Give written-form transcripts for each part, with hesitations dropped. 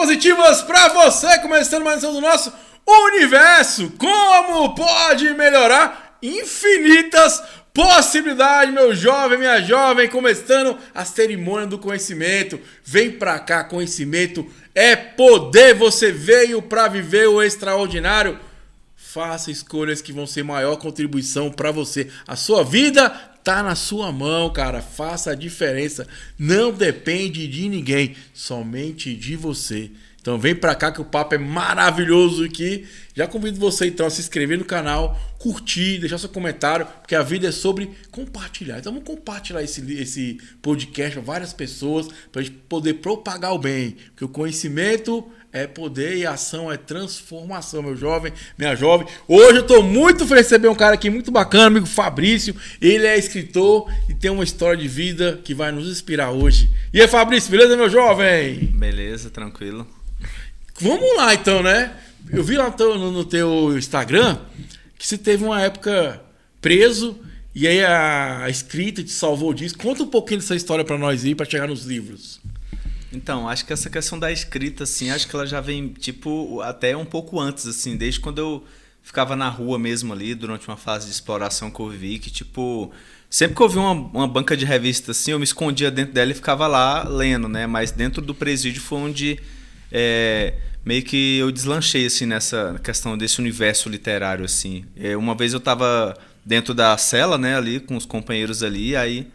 positivas pra você, começando mais um do nosso universo. Como pode melhorar? Infinitas possibilidades, meu jovem, minha jovem, começando a cerimônia do conhecimento. Vem pra cá, conhecimento é poder. Você veio pra viver o extraordinário. Faça escolhas que vão ser maior contribuição pra você. A sua vida tá na sua mão, cara. Faça a diferença. Não depende de ninguém, somente de você. Então vem pra cá que o papo é maravilhoso aqui. Já convido você então a se inscrever no canal, curtir, deixar seu comentário, porque a vida é sobre compartilhar. Então vamos compartilhar esse podcast para várias pessoas, para a gente poder propagar o bem. Porque o conhecimento é poder e a ação é transformação, meu jovem, minha jovem. Hoje eu estou muito feliz de receber um cara aqui muito bacana, amigo Fabrício. Ele é escritor e tem uma história de vida que vai nos inspirar hoje. E aí, Fabrício, beleza, meu jovem? Beleza, tranquilo. Vamos lá então, né? Eu vi lá no teu Instagram que você teve uma época preso e aí a escrita te salvou disso. Conta um pouquinho dessa história para nós aí, para chegar nos livros. Então, acho que essa questão da escrita, assim, acho que ela já vem, tipo, até um pouco antes, assim, desde quando eu ficava na rua mesmo ali, durante uma fase de exploração que eu vivi, que, tipo, sempre que eu vi uma banca de revista, assim, eu me escondia dentro dela e ficava lá lendo, né? Mas dentro do presídio foi onde meio que eu deslanchei, assim, nessa questão desse universo literário, assim. Uma vez eu tava dentro da cela, né, ali, com os companheiros ali, aí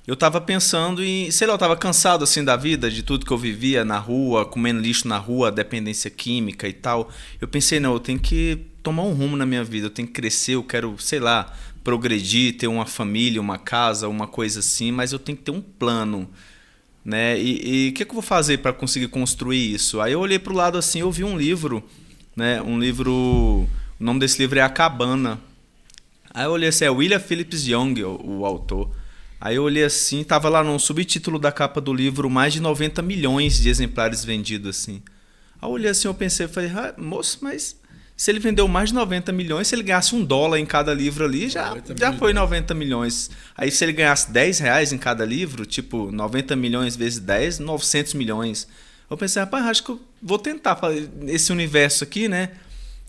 eu tava pensando em, sei lá, eu tava cansado assim da vida, de tudo que eu vivia na rua, comendo lixo na rua, dependência química e tal. Eu pensei, não, eu tenho que tomar um rumo na minha vida, eu tenho que crescer, eu quero, sei lá, progredir, ter uma família, uma casa, uma coisa assim, mas eu tenho que ter um plano, né? E o que eu vou fazer para conseguir construir isso? Aí eu olhei pro lado assim, eu vi um livro, né? Um livro, o nome desse livro é A Cabana. Aí eu olhei assim, é William Phillips Young, o autor. Aí eu olhei assim, tava lá no subtítulo da capa do livro, mais de 90 milhões de exemplares vendidos, assim. Aí eu olhei assim, eu pensei, falei, moço, mas se ele vendeu mais de 90 milhões, se ele ganhasse $1 em cada livro ali, já foi 90 milhões. Aí se ele ganhasse R$10 em cada livro, tipo, 90 milhões vezes 10, 900 milhões. Eu pensei, rapaz, acho que eu vou tentar esse universo aqui, né?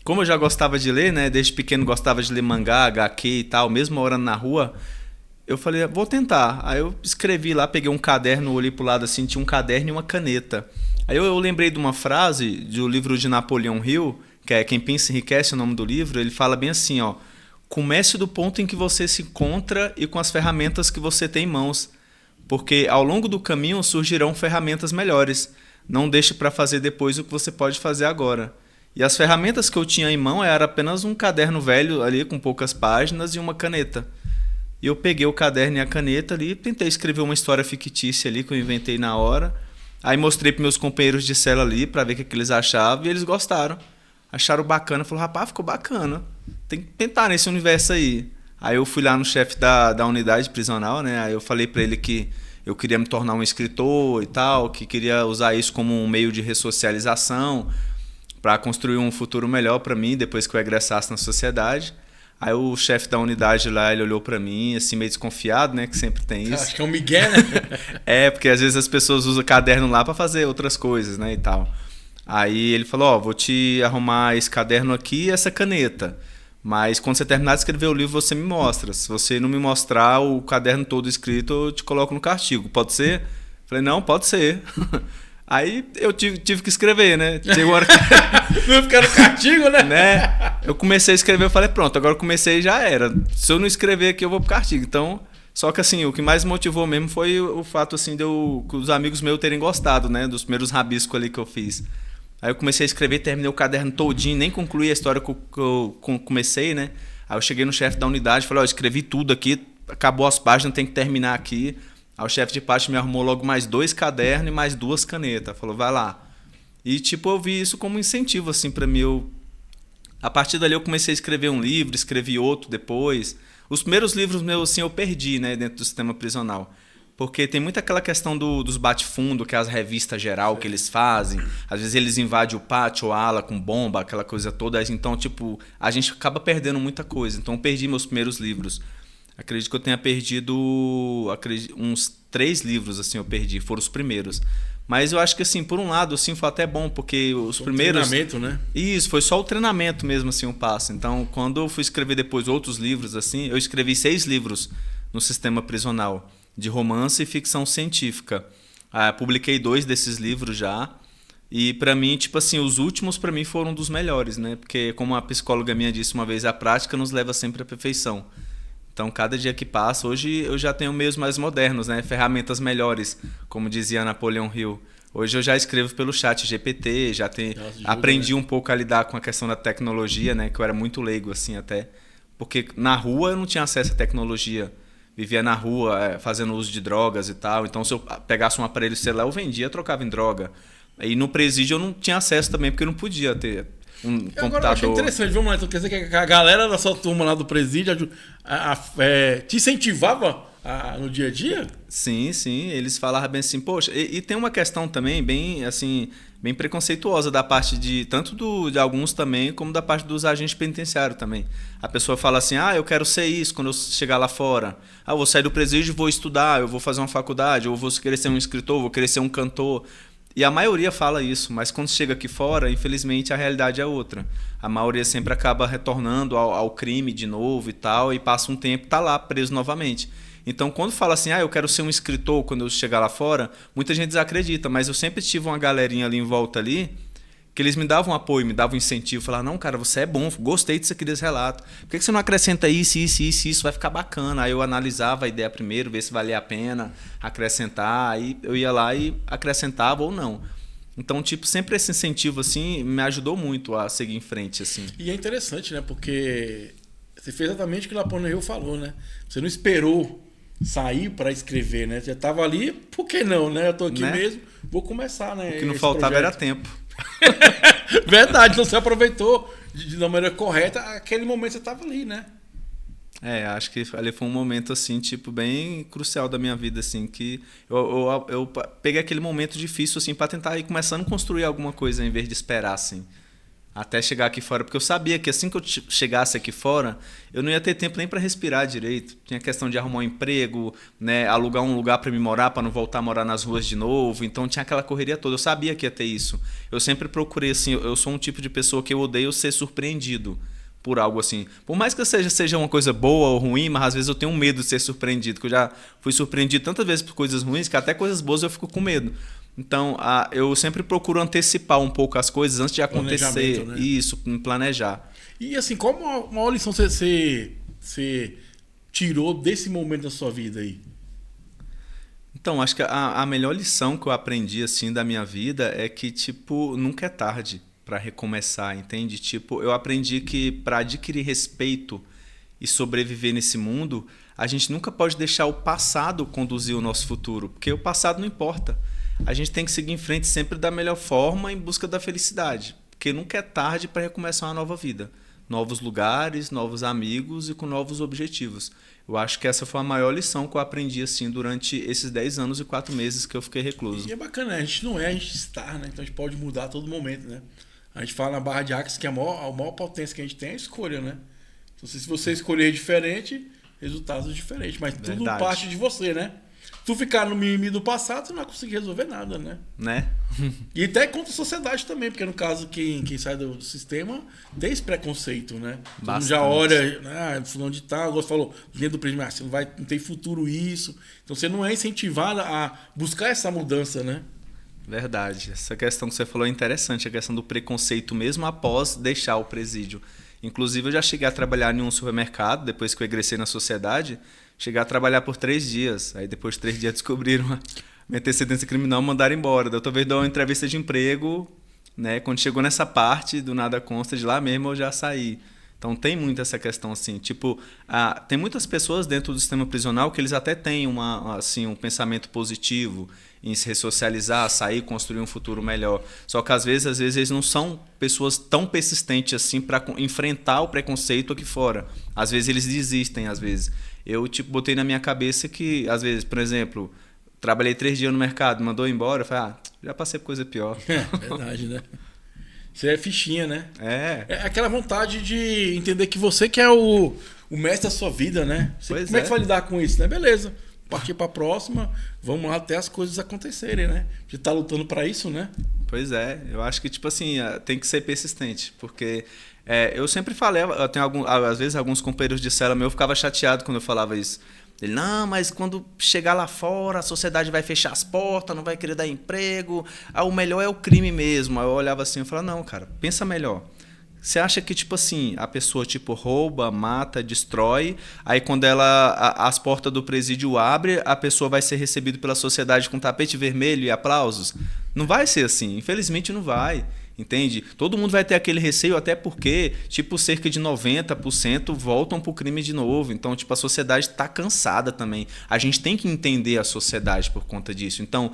Como eu já gostava de ler, né? Desde pequeno gostava de ler mangá, HQ e tal, mesmo morando na rua, eu falei, vou tentar. Aí eu escrevi lá, peguei um caderno, olhei pro lado assim, tinha um caderno e uma caneta. Aí eu lembrei de uma frase do livro de Napoleão Hill, que é Quem Pensa Enriquece, o nome do livro. Ele fala bem assim, ó: comece do ponto em que você se encontra e com as ferramentas que você tem em mãos, porque ao longo do caminho surgirão ferramentas melhores. Não deixe para fazer depois o que você pode fazer agora. E as ferramentas que eu tinha em mão era apenas um caderno velho ali com poucas páginas e uma caneta. E eu peguei o caderno e a caneta ali, tentei escrever uma história fictícia ali que eu inventei na hora. Aí mostrei para meus companheiros de cela ali para ver o que eles achavam e eles gostaram. Acharam bacana, falaram, rapaz, ficou bacana. Tem que tentar nesse universo aí. Aí eu fui lá no chefe da unidade prisional, né? Aí eu falei para ele que eu queria me tornar um escritor e tal, que queria usar isso como um meio de ressocialização para construir um futuro melhor para mim depois que eu egressasse na sociedade. Aí o chefe da unidade lá, ele olhou pra mim, assim, meio desconfiado, né? Que sempre tem isso. Acho que é um migué, né? Porque às vezes as pessoas usam caderno lá pra fazer outras coisas, né? E tal. Aí ele falou, vou te arrumar esse caderno aqui e essa caneta. Mas quando você terminar de escrever o livro, você me mostra. Se você não me mostrar o caderno todo escrito, eu te coloco no castigo. Pode ser? Falei, não, pode ser. Aí eu tive que escrever, né? Chegou uma hora que... Não ficar no castigo, né? Eu comecei a escrever, eu falei, pronto, agora eu comecei e já era. Se eu não escrever aqui, eu vou pro castigo. Então, só que assim, o que mais motivou mesmo foi o fato, assim, de os amigos meus terem gostado, né? Dos primeiros rabiscos ali que eu fiz. Aí eu comecei a escrever, terminei o caderno todinho, nem concluí a história que eu comecei, né? Aí eu cheguei no chefe da unidade, falei, escrevi tudo aqui, acabou as páginas, tem que terminar aqui. Aí o chefe de parte me arrumou logo mais 2 cadernos e mais 2 canetas. Falou, vai lá. E tipo, eu vi isso como um incentivo, assim, pra mim. A partir dali eu comecei a escrever um livro, escrevi outro depois. Os primeiros livros meus, assim, eu perdi, né, dentro do sistema prisional. Porque tem muito aquela questão dos bate-fundo, que é as revistas geral que eles fazem. Às vezes eles invadem o pátio, a ala com bomba, aquela coisa toda. Então, tipo, a gente acaba perdendo muita coisa. Então eu perdi meus primeiros livros. Acredito que eu tenha perdido uns 3 livros, assim, eu perdi, foram os primeiros. Mas eu acho que, assim, por um lado, assim, foi até bom, porque os primeiros... treinamento, né? Isso, foi só o treinamento mesmo, assim, um passo. Então, quando eu fui escrever depois outros livros, assim, eu escrevi 6 livros no sistema prisional, de romance e ficção científica. Publiquei 2 desses livros já. E pra mim, tipo assim, os últimos pra mim foram dos melhores, né? Porque, como a psicóloga minha disse uma vez, a prática nos leva sempre à perfeição. Então, cada dia que passa, hoje eu já tenho meios mais modernos, né? Ferramentas melhores, como dizia Napoleão Hill. Hoje eu já escrevo pelo chat GPT, já aprendi um pouco a lidar com a questão da tecnologia, né? Que eu era muito leigo, assim, até. Porque na rua eu não tinha acesso à tecnologia. Vivia na rua, fazendo uso de drogas e tal. Então, se eu pegasse um aparelho celular, eu vendia, trocava em droga. E no presídio eu não tinha acesso também, porque eu não podia ter computador. Agora eu achei interessante, vamos lá, então quer dizer que a galera da sua turma lá do presídio te incentivava no dia a dia? Sim, eles falavam bem assim, poxa, e tem uma questão também bem, assim, bem preconceituosa da parte de alguns também, como da parte dos agentes penitenciários também. A pessoa fala assim, eu quero ser isso quando eu chegar lá fora. Eu vou sair do presídio e vou estudar, eu vou fazer uma faculdade, eu vou querer ser um escritor, vou querer ser um cantor. E a maioria fala isso, mas quando chega aqui fora, infelizmente a realidade é outra. A maioria sempre acaba retornando ao crime de novo e tal, e passa um tempo e está lá preso novamente. Então, quando fala assim, eu quero ser um escritor quando eu chegar lá fora, muita gente desacredita, mas eu sempre tive uma galerinha ali em volta ali, que eles me davam apoio, me davam incentivo, falavam, não, cara, você é bom, gostei disso aqui, desse relato. Por que você não acrescenta isso, vai ficar bacana? Aí eu analisava a ideia primeiro, ver se valia a pena acrescentar, aí eu ia lá e acrescentava ou não. Então, tipo, sempre esse incentivo, assim, me ajudou muito a seguir em frente, assim. E é interessante, né, porque você fez exatamente o que o Napoleão Hill falou, né? Você não esperou sair para escrever, né? Você já estava ali, por que não, né? Eu tô aqui mesmo, vou começar, né? O que não faltava era tempo. Verdade, então você aproveitou de uma maneira correta aquele momento que você estava ali, né? Acho que ali foi um momento assim, tipo, bem crucial da minha vida, assim, que eu peguei aquele momento difícil, assim, para tentar ir começando a construir alguma coisa em vez de esperar, assim, até chegar aqui fora, porque eu sabia que assim que eu chegasse aqui fora, eu não ia ter tempo nem para respirar direito. Tinha questão de arrumar um emprego, né, alugar um lugar para me morar, para não voltar a morar nas ruas de novo. Então tinha aquela correria toda. Eu sabia que ia ter isso. Eu sempre procurei, assim, eu sou um tipo de pessoa que eu odeio ser surpreendido por algo assim. Por mais que seja uma coisa boa ou ruim, mas às vezes eu tenho medo de ser surpreendido, que eu já fui surpreendido tantas vezes por coisas ruins que até coisas boas eu fico com medo. Então, eu sempre procuro antecipar um pouco as coisas antes de acontecer. Né? Isso, me planejar. E assim, qual a maior lição você tirou desse momento da sua vida aí? Então, acho que a melhor lição que eu aprendi assim da minha vida é que, tipo, nunca é tarde para recomeçar, entende? Tipo, eu aprendi que para adquirir respeito e sobreviver nesse mundo, a gente nunca pode deixar o passado conduzir o nosso futuro, porque o passado não importa. A gente tem que seguir em frente sempre da melhor forma em busca da felicidade, porque nunca é tarde para recomeçar uma nova vida. Novos lugares, novos amigos e com novos objetivos. Eu acho que essa foi a maior lição que eu aprendi assim, durante esses 10 anos e 4 meses que eu fiquei recluso. E é bacana, né? A gente não é, a gente está, né? Então a gente pode mudar a todo momento, né? A gente fala na Barra de Axis que a maior potência que a gente tem é a escolha, né? Então, se você escolher diferente, resultados diferentes. Mas tudo parte de você, né? Se tu ficar no mimimi do passado, você não vai conseguir resolver nada, né? E até contra a sociedade também, porque no caso, quem sai do sistema tem esse preconceito, né? Todo mundo já olha, fulano de tal, agora falou, dentro do prisma, você não tem futuro isso. Então você não é incentivado a buscar essa mudança, né? Verdade. Essa questão que você falou é interessante, a questão do preconceito mesmo após deixar o presídio. Inclusive, eu já cheguei a trabalhar em um supermercado, depois que eu egressei na sociedade, cheguei a trabalhar por 3 dias. Aí depois de 3 dias descobriram minha antecedência criminal e mandaram embora. Da outra vez deu uma entrevista de emprego, né? Quando chegou nessa parte do nada consta, de lá mesmo eu já saí. Então tem muito essa questão assim, tipo, tem muitas pessoas dentro do sistema prisional que eles até têm um pensamento positivo em se ressocializar, sair, construir um futuro melhor. Só que às vezes eles não são pessoas tão persistentes assim para enfrentar o preconceito aqui fora. Às vezes eles desistem, às vezes. Eu botei na minha cabeça que, às vezes, por exemplo, trabalhei 3 dias no mercado, mandou embora, eu falei, já passei por coisa pior. É verdade, né? Você é fichinha, né? É aquela vontade de entender que você que é o mestre da sua vida, né? Como é que você vai lidar com isso, né? Beleza. partir pra próxima, vamos lá até as coisas acontecerem, né? A gente tá lutando pra isso, né? Pois é, eu acho que, tipo assim, tem que ser persistente, porque eu sempre falei, eu tenho às vezes alguns companheiros de cela meu, eu ficava chateado quando eu falava isso. Ele, não, mas quando chegar lá fora, a sociedade vai fechar as portas, não vai querer dar emprego, o melhor é o crime mesmo. Aí eu olhava assim e falava, não, cara, pensa melhor. Você acha que, tipo assim, a pessoa, tipo, rouba, mata, destrói, aí quando as portas do presídio abrem, a pessoa vai ser recebida pela sociedade com tapete vermelho e aplausos? Não vai ser assim, infelizmente não vai. Entende? Todo mundo vai ter aquele receio, até porque, tipo, cerca de 90% voltam pro crime de novo. Então, tipo, a sociedade está cansada também. A gente tem que entender a sociedade por conta disso. Então,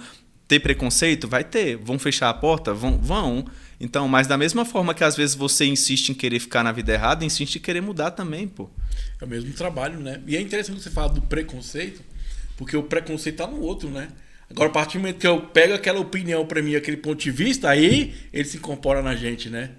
ter preconceito? Vai ter. Vão fechar a porta? Vão. Então, mas da mesma forma que às vezes você insiste em querer ficar na vida errada, insiste em querer mudar também, pô. É o mesmo trabalho, né? E é interessante você falar do preconceito, porque o preconceito tá no outro, né? Agora, a partir do momento que eu pego aquela opinião pra mim, aquele ponto de vista, aí ele se incorpora na gente, né?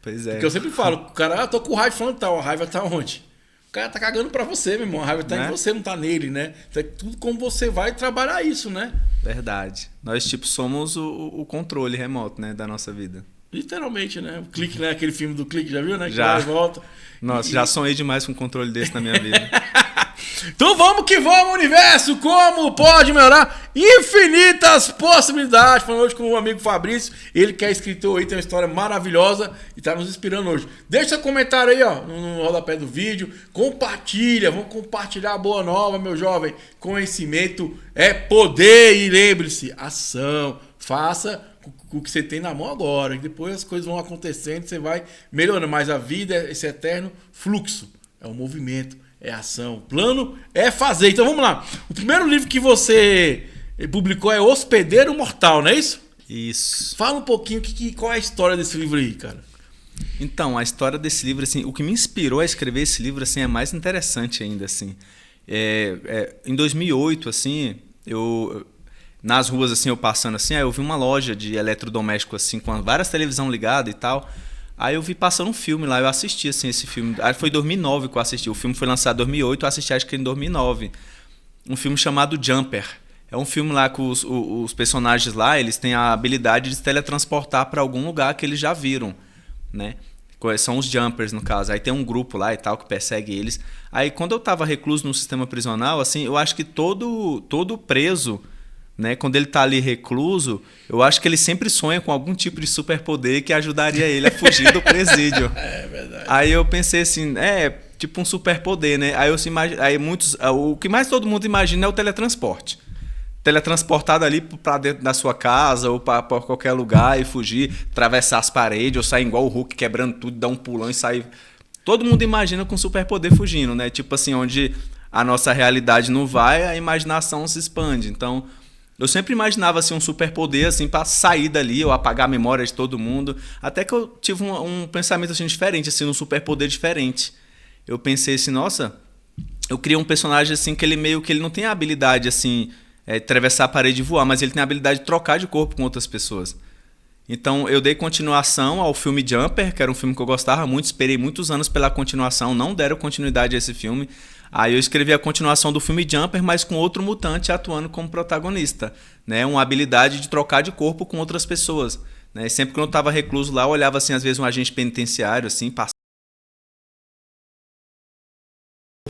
Pois é. Porque eu sempre falo, o cara, tô com raiva falando tal, a raiva tá onde? O cara tá cagando pra você, meu irmão. A raiva tá em você, não tá nele, né? Então é tudo como você vai trabalhar isso, né? Verdade. Nós, tipo, somos o controle remoto, né, da nossa vida. Literalmente, né? O Clique, né? Aquele filme do Clique, já viu, né? Que Já. vai e volta. Nossa, já sonhei demais com um controle desse na minha vida. Então vamos que vamos, universo! Como pode melhorar? Infinitas possibilidades! Falando hoje com o amigo Fabrício, ele que é escritor aí, tem uma história maravilhosa e tá nos inspirando hoje. Deixa seu comentário aí, ó, no rodapé do vídeo. Compartilha, vamos compartilhar a boa nova, meu jovem. Conhecimento é poder e lembre-se, ação. Faça o que você tem na mão agora, e depois as coisas vão acontecendo, você vai melhorando. Mas a vida é esse eterno fluxo, é um movimento. É ação. O plano é fazer. Então vamos lá. O primeiro livro que você publicou é Hospedeiro Mortal, não é isso? Isso. Fala um pouquinho qual é a história desse livro aí, cara. Então, a história desse livro, assim, o que me inspirou a escrever esse livro, assim, é mais interessante ainda, assim. Em 2008, assim, nas ruas, assim, eu passando, assim, aí eu vi uma loja de eletrodoméstico, assim, com várias televisões ligadas e tal. Aí eu vi passando um filme lá, eu assisti assim, esse filme. Aí foi em 2009 que eu assisti. O filme foi lançado em 2008, eu assisti acho que em 2009. Um filme chamado Jumper. É um filme lá que os personagens lá, eles têm a habilidade de se teletransportar para algum lugar que eles já viram, né? São os Jumpers, no caso. Aí tem um grupo lá e tal que persegue eles. Aí quando eu tava recluso no sistema prisional, assim, eu acho que todo preso, né, quando ele tá ali recluso, eu acho que ele sempre sonha com algum tipo de superpoder que ajudaria ele a fugir do presídio. É verdade. Aí eu pensei assim, tipo um superpoder, né? O que mais todo mundo imagina é o teletransporte. Teletransportado ali para dentro da sua casa ou para qualquer lugar e fugir, atravessar as paredes ou sair igual o Hulk quebrando tudo, dar um pulão e sair. Todo mundo imagina com superpoder fugindo, né? Tipo assim, onde a nossa realidade não vai, a imaginação se expande. Então, eu sempre imaginava assim, um superpoder assim, para sair dali ou apagar a memória de todo mundo. Até que eu tive um pensamento assim, diferente, assim, um superpoder diferente. Eu pensei assim, nossa, eu criei um personagem assim que ele meio que ele não tem a habilidade assim, atravessar a parede e voar, mas ele tem a habilidade de trocar de corpo com outras pessoas. Então eu dei continuação ao filme Jumper, que era um filme que eu gostava muito, esperei muitos anos pela continuação, não deram continuidade a esse filme. Aí eu escrevi a continuação do filme Jumper, mas com outro mutante atuando como protagonista, né? Uma habilidade de trocar de corpo com outras pessoas, né? Sempre que eu estava recluso lá, eu olhava assim, às vezes um agente penitenciário, assim, passando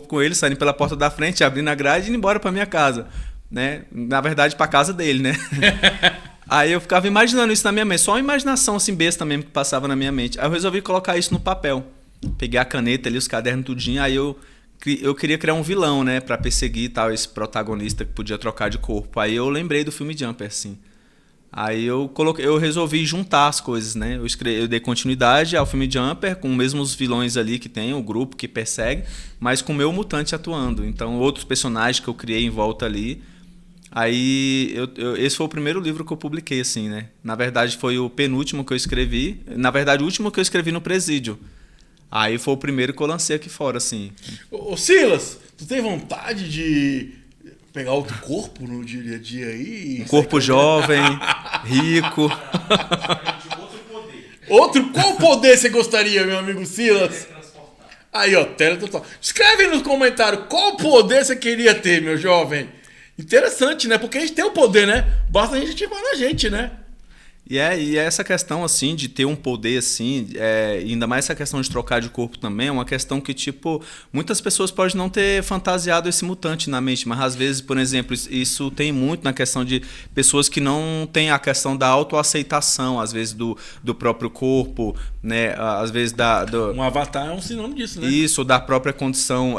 com ele, saindo pela porta da frente, abrindo a grade e indo embora para minha casa, né? Na verdade, para casa dele, né? Aí eu ficava imaginando isso na minha mente, só uma imaginação assim besta mesmo que passava na minha mente. Aí eu resolvi colocar isso no papel. Peguei a caneta ali, os cadernos tudinho, aí eu queria criar um vilão, né, pra perseguir tal, esse protagonista que podia trocar de corpo. Aí eu lembrei do filme Jumper, assim. Aí eu resolvi juntar as coisas, né? Eu dei continuidade ao filme Jumper, com os mesmos vilões ali que tem, o grupo que persegue, mas com o meu mutante atuando. Então, outros personagens que eu criei em volta ali. Aí, esse foi o primeiro livro que eu publiquei, assim, né? Na verdade, foi o penúltimo que eu escrevi. Na verdade, o último que eu escrevi no presídio. Aí foi o primeiro que eu lancei aqui fora, assim. Ô Silas, tu tem vontade de pegar outro corpo no dia a dia aí? Um corpo jovem, rico. Qual poder você gostaria, meu amigo Silas? Aí, ó, teletransportar. Escreve nos comentários qual poder você queria ter, meu jovem. Interessante, né? Porque a gente tem o poder, né? Basta a gente ativar na gente, né? E essa questão, assim, de ter um poder, assim, ainda mais essa questão de trocar de corpo também, é uma questão que, tipo, muitas pessoas podem não ter fantasiado esse mutante na mente, mas às vezes, por exemplo, isso tem muito na questão de pessoas que não têm a questão da autoaceitação, às vezes, do próprio corpo, né, às vezes Um avatar é um sinônimo disso, né? Isso, da própria condição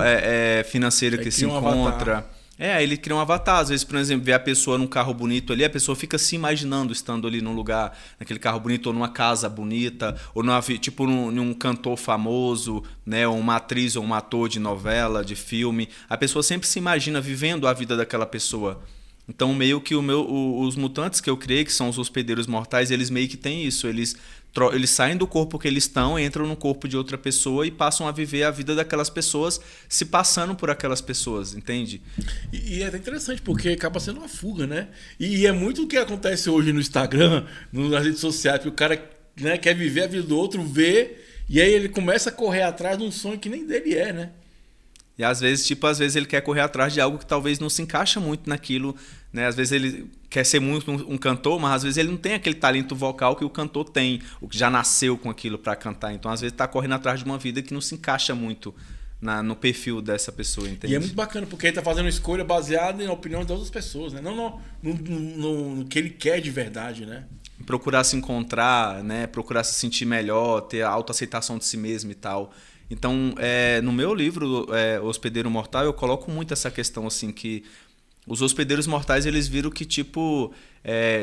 financeira que se encontra. Avatar. Ele cria um avatar. Às vezes, por exemplo, vê a pessoa num carro bonito ali, a pessoa fica se imaginando estando ali num lugar, naquele carro bonito, ou numa casa bonita, ou num cantor famoso, né, ou uma atriz ou um ator de novela, de filme. A pessoa sempre se imagina vivendo a vida daquela pessoa. Então, meio que os mutantes que eu criei, que são os hospedeiros mortais, eles meio que têm isso. Eles saem do corpo que eles estão, entram no corpo de outra pessoa e passam a viver a vida daquelas pessoas, se passando por aquelas pessoas, entende? E é até interessante, porque acaba sendo uma fuga, né? E é muito o que acontece hoje no Instagram, nas redes sociais, que o cara, né, quer viver a vida do outro, vê, e aí ele começa a correr atrás de um sonho que nem dele é, né? E às vezes ele quer correr atrás de algo que talvez não se encaixa muito naquilo, né? Às vezes ele quer ser muito um cantor, mas às vezes ele não tem aquele talento vocal que o cantor tem, o que já nasceu com aquilo para cantar. Então, às vezes, está correndo atrás de uma vida que não se encaixa muito no perfil dessa pessoa, entende? E é muito bacana, porque ele está fazendo uma escolha baseada na opinião das outras pessoas, né? Não no que ele quer de verdade, né? Procurar se encontrar, né? Procurar se sentir melhor, ter a autoaceitação de si mesmo e tal. Então, no meu livro, O Hospedeiro Mortal, eu coloco muito essa questão, assim, que os hospedeiros mortais, eles viram que, tipo,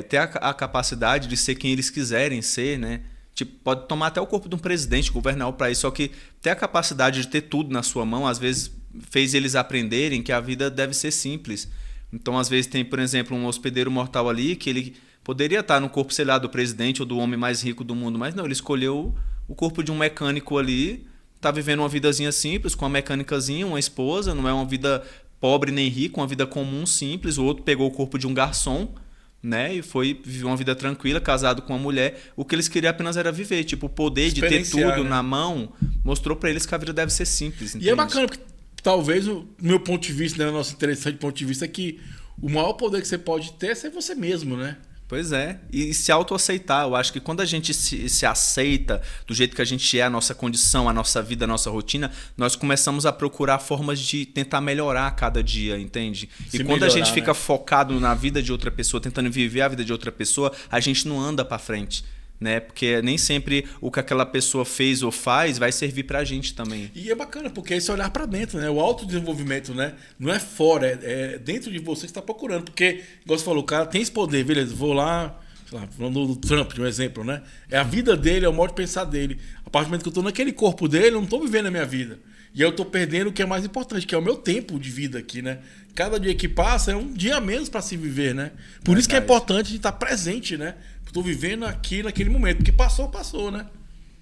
ter a capacidade de ser quem eles quiserem ser, né? Tipo, pode tomar até o corpo de um presidente, governar o país, só que ter a capacidade de ter tudo na sua mão, às vezes, fez eles aprenderem que a vida deve ser simples. Então, às vezes, tem, por exemplo, um hospedeiro mortal ali que ele poderia estar no corpo, sei lá, do presidente ou do homem mais rico do mundo, mas não, ele escolheu o corpo de um mecânico ali, tá vivendo uma vidazinha simples, com uma mecânicazinha, uma esposa, não é uma vida pobre nem rica, uma vida comum, simples. O outro pegou o corpo de um garçom, né, e viveu uma vida tranquila, casado com uma mulher. O que eles queriam apenas era viver, tipo, o poder de ter tudo, né, na mão, mostrou pra eles que a vida deve ser simples. Entende? E é bacana, porque talvez o meu ponto de vista, né, o nosso interessante ponto de vista é que o maior poder que você pode ter é ser você mesmo, né? Pois é, e se autoaceitar. Eu acho que quando a gente se aceita do jeito que a gente é, a nossa condição, a nossa vida, a nossa rotina, nós começamos a procurar formas de tentar melhorar a cada dia, entende? E quando a gente fica focado na vida de outra pessoa, tentando viver a vida de outra pessoa, a gente não anda pra frente, né? Porque nem sempre o que aquela pessoa fez ou faz vai servir pra gente também. E é bacana, porque é esse olhar pra dentro, né? O autodesenvolvimento, né? Não é fora, é dentro de você que está procurando. Porque, igual você falou, o cara tem esse poder, beleza, vou lá, sei lá, falando do Trump, de um exemplo, né? É a vida dele, é o modo de pensar dele. A partir do momento que eu tô naquele corpo dele, eu não tô vivendo a minha vida. E aí eu tô perdendo o que é mais importante, que é o meu tempo de vida aqui, né? Cada dia que passa é um dia a menos para se viver, né? Por isso que é importante de estar presente, né? Tô vivendo aqui naquele momento, porque passou, né?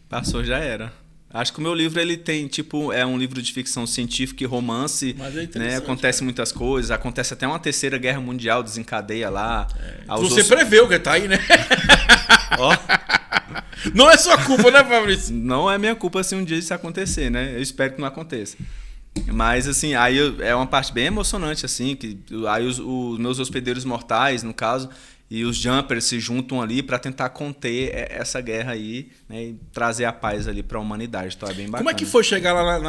Passou, já era. Acho que o meu livro, ele tem, tipo, é um livro de ficção científica e romance, né? Acontece muitas coisas, acontece até uma terceira guerra mundial, desencadeia lá. Você preveu que tá aí, né? Ó. Não é sua culpa, né, Fabrício? Não é minha culpa se um dia isso acontecer, né? Eu espero que não aconteça. Mas, assim, aí é uma parte bem emocionante, assim, que aí os meus hospedeiros mortais, no caso, e os jumpers se juntam ali para tentar conter essa guerra aí, né, e trazer a paz ali para a humanidade. Então é bem bacana. Como é que foi chegar lá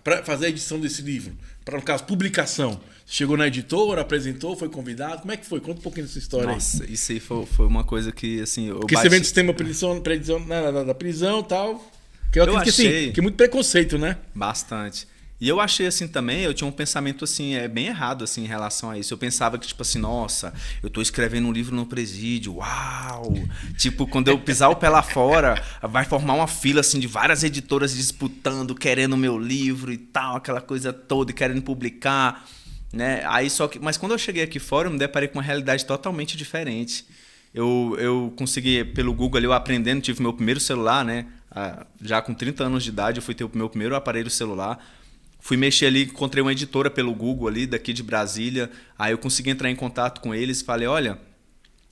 para fazer a edição desse livro? Para, no caso, publicação. Você chegou na editora, apresentou, foi convidado? Como é que foi? Conta um pouquinho dessa história. Nossa, aí. Isso aí foi uma coisa que, assim... Porque você vem do sistema da prisão e tal. Que eu achei assim, que é muito preconceito, né? Bastante. E eu achei assim também, eu tinha um pensamento assim, bem errado assim em relação a isso. Eu pensava que tipo assim, nossa, eu tô escrevendo um livro no presídio, uau! Tipo, quando eu pisar o pé lá fora, vai formar uma fila assim de várias editoras disputando, querendo o meu livro e tal, aquela coisa toda, e querendo publicar, né? Aí mas quando eu cheguei aqui fora, eu me deparei com uma realidade totalmente diferente. Eu consegui, pelo Google ali, eu aprendendo, tive meu primeiro celular, né? Já com 30 anos de idade, eu fui ter o meu primeiro aparelho celular. Fui mexer ali, encontrei uma editora pelo Google ali, daqui de Brasília. Aí eu consegui entrar em contato com eles. Falei, olha,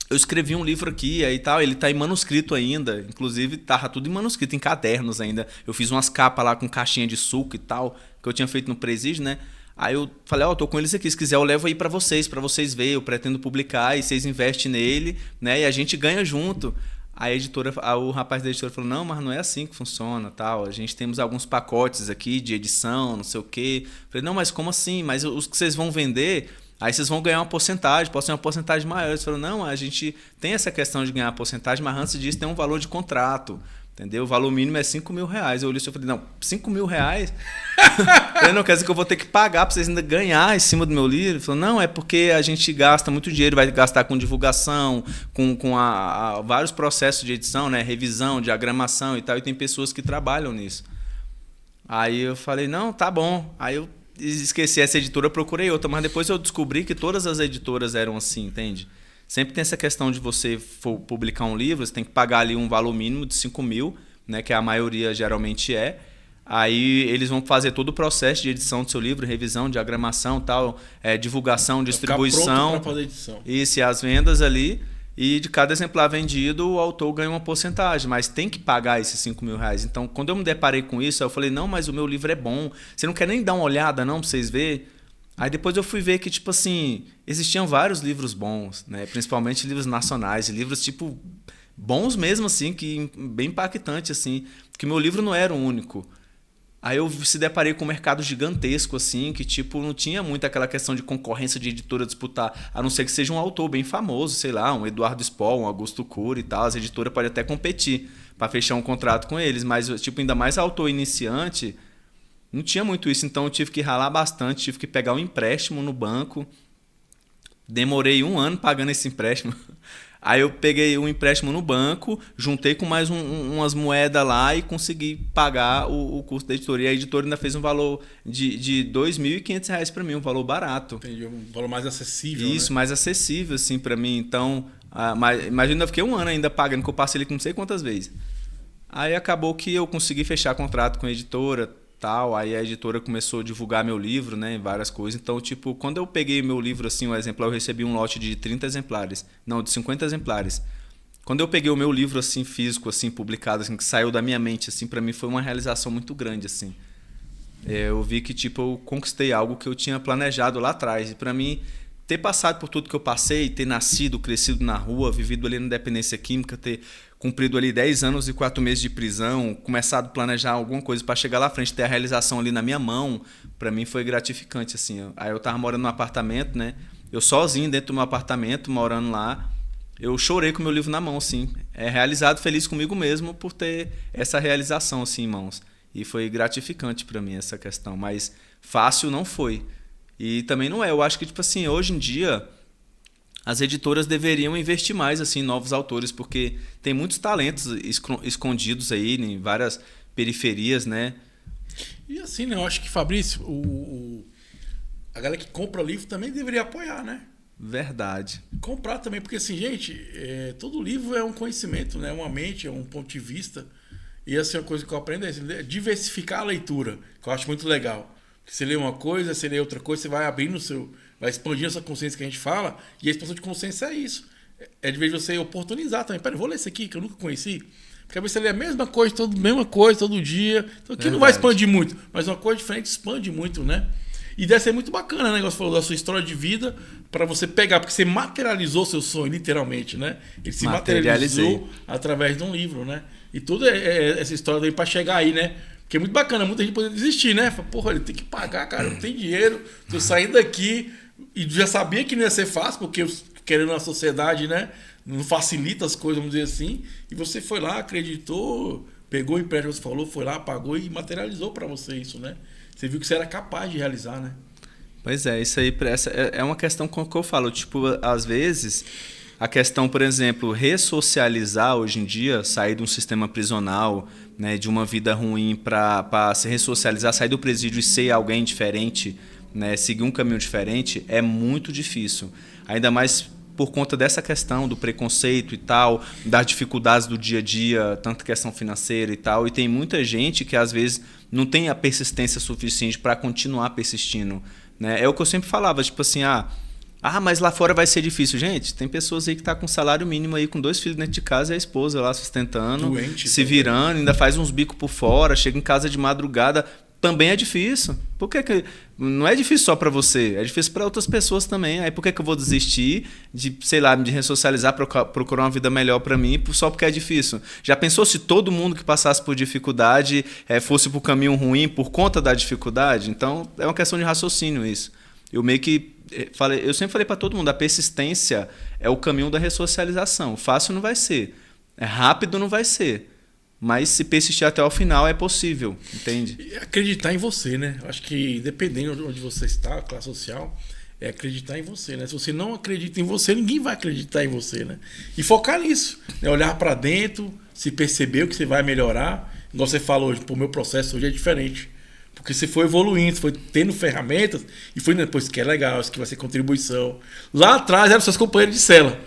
eu escrevi um livro aqui aí tal, ele tá em manuscrito ainda. Inclusive, tava tudo em manuscrito, em cadernos ainda. Eu fiz umas capas lá com caixinha de suco e tal, que eu tinha feito no presídio, né? Aí eu falei, tô com eles aqui, se quiser eu levo aí para vocês verem, eu pretendo publicar e vocês investem nele, né? E a gente ganha junto. A editora, o rapaz da editora falou, não, mas não é assim que funciona, tal. A gente temos alguns pacotes aqui de edição, não sei o quê. Falei, não, mas como assim? Mas os que vocês vão vender, aí vocês vão ganhar uma porcentagem, pode ser uma porcentagem maior. Eles falaram, não, a gente tem essa questão de ganhar a porcentagem, mas antes disso tem um valor de contrato. Entendeu? O valor mínimo é R$5.000. Eu olhei e falei, não, R$5.000? Não quer dizer que eu vou ter que pagar para vocês ainda ganhar em cima do meu livro? Ele falou, não, é porque a gente gasta muito dinheiro, vai gastar com divulgação, com vários processos de edição, né? Revisão, diagramação e tal, e tem pessoas que trabalham nisso. Aí eu falei, não, tá bom. Aí eu esqueci essa editora, procurei outra, mas depois eu descobri que todas as editoras eram assim, entende? Sempre tem essa questão de você for publicar um livro, você tem que pagar ali um valor mínimo de 5 mil, né, que a maioria geralmente é. Aí eles vão fazer todo o processo de edição do seu livro, revisão, diagramação, tal, divulgação, distribuição. Ficar pronto para fazer edição. Isso, e as vendas ali. E de cada exemplar vendido, o autor ganha uma porcentagem, mas tem que pagar esses R$5.000. Então, quando eu me deparei com isso, eu falei, não, mas o meu livro é bom. Você não quer nem dar uma olhada, não, para vocês verem? Aí depois eu fui ver que, tipo assim, existiam vários livros bons, né? Principalmente livros nacionais, livros, tipo, bons mesmo, assim, que bem impactante, assim, que meu livro não era o único. Aí eu se deparei com um mercado gigantesco, assim, que, tipo, não tinha muito aquela questão de concorrência de editora disputar, a não ser que seja um autor bem famoso, sei lá, um Eduardo Spohr, um Augusto Cury e tal, as editoras podem até competir para fechar um contrato com eles, mas, tipo, ainda mais autor iniciante, não tinha muito isso, então eu tive que ralar bastante, tive que pegar um empréstimo no banco. Demorei 1 ano pagando esse empréstimo. Aí eu peguei um empréstimo no banco, juntei com mais umas moedas lá e consegui pagar o custo da editoria. E a editora ainda fez um valor de R$2.500 para mim, um valor barato. Entendi, um valor mais acessível. Isso, né? mais acessível assim para mim. Então, mas eu ainda fiquei 1 ano ainda pagando, que eu passei ele com não sei quantas vezes. Aí acabou que eu consegui fechar contrato com a editora, tal, aí a editora começou a divulgar meu livro, né, várias coisas. Então, tipo, quando eu peguei meu livro, assim, um exemplar, eu recebi um lote de 30 exemplares, não, de 50 exemplares. Quando eu peguei o meu livro, assim, físico, assim, publicado, assim, que saiu da minha mente, assim, para mim foi uma realização muito grande, assim. Eu vi que, tipo, eu conquistei algo que eu tinha planejado lá atrás. E para mim, ter passado por tudo que eu passei, ter nascido, crescido na rua, vivido ali na dependência química, ter cumprido ali 10 anos e 4 meses de prisão, começado a planejar alguma coisa para chegar lá à frente, ter a realização ali na minha mão, para mim foi gratificante, assim. Aí eu tava morando num apartamento, né? Eu sozinho dentro do meu apartamento, morando lá, eu chorei com o meu livro na mão, assim. Realizado, feliz comigo mesmo por ter essa realização, assim, em mãos. E foi gratificante para mim essa questão, mas fácil não foi. E também não é. Eu acho que, tipo assim, hoje em dia as editoras deveriam investir mais assim, em novos autores, porque tem muitos talentos escondidos aí em várias periferias, né? E assim, né? Eu acho que, Fabrício, a galera que compra livro também deveria apoiar, né? Verdade. Comprar também, porque assim, gente, todo livro é um conhecimento, né? Uma mente, é um ponto de vista. E assim, uma coisa que eu aprendo é diversificar a leitura, que eu acho muito legal. Porque você lê uma coisa, você lê outra coisa, você vai abrindo o seu... vai expandindo essa consciência que a gente fala, e a expansão de consciência é isso. É de vez você oportunizar também. Peraí, vou ler isso aqui que eu nunca conheci. Porque às vezes você lê a mesma coisa todo dia. Então aqui não vai expandir muito, mas uma coisa diferente expande muito, né? E deve ser muito bacana, né? Você falou da sua história de vida para você pegar, porque você materializou seu sonho, literalmente, né? Ele se materializou através de um livro, né? E toda essa história daí para chegar aí, né? Porque é muito bacana, muita gente poderia desistir, né? Fala, porra, ele tem que pagar, cara, eu não tenho dinheiro, tô saindo daqui. E já sabia que não ia ser fácil, porque querendo a sociedade, né? Não facilita as coisas, vamos dizer assim. E você foi lá, acreditou, pegou o empréstimo que você falou, foi lá, pagou e materializou para você isso, né? Você viu que você era capaz de realizar, né? Pois é, isso aí é uma questão que eu falo. Tipo, às vezes, a questão, por exemplo, ressocializar hoje em dia, sair de um sistema prisional, né, de uma vida ruim para se ressocializar, sair do presídio e ser alguém diferente, né, seguir um caminho diferente, é muito difícil. Ainda mais por conta dessa questão do preconceito e tal, das dificuldades do dia a dia, tanto questão financeira e tal. E tem muita gente que às vezes não tem a persistência suficiente para continuar persistindo, né? É o que eu sempre falava, tipo assim, mas lá fora vai ser difícil. Gente, tem pessoas aí que tá com salário mínimo aí, com 2 filhos dentro de casa e a esposa lá sustentando, doente, se virando, ainda faz uns bicos por fora, chega em casa de madrugada, também é difícil. Por que não é difícil só para você, é difícil para outras pessoas também. Aí por que eu vou desistir de, sei lá, de ressocializar, procurar uma vida melhor para mim só porque é difícil? Já pensou se todo mundo que passasse por dificuldade fosse pro caminho ruim por conta da dificuldade? Então é uma questão de raciocínio isso. Eu meio que eu sempre falei para todo mundo, a persistência é o caminho da ressocialização. Fácil não vai ser, rápido não vai ser. Mas se persistir até o final é possível, entende? E acreditar em você, né? Eu acho que dependendo de onde você está, a classe social, é acreditar em você, né? Se você não acredita em você, ninguém vai acreditar em você, né? E focar nisso, né? Olhar para dentro, se perceber o que você vai melhorar. Igual você falou hoje, o meu processo hoje é diferente. Porque você foi evoluindo, você foi tendo ferramentas e foi depois que é legal, isso que vai ser contribuição. Lá atrás eram seus companheiros de cela.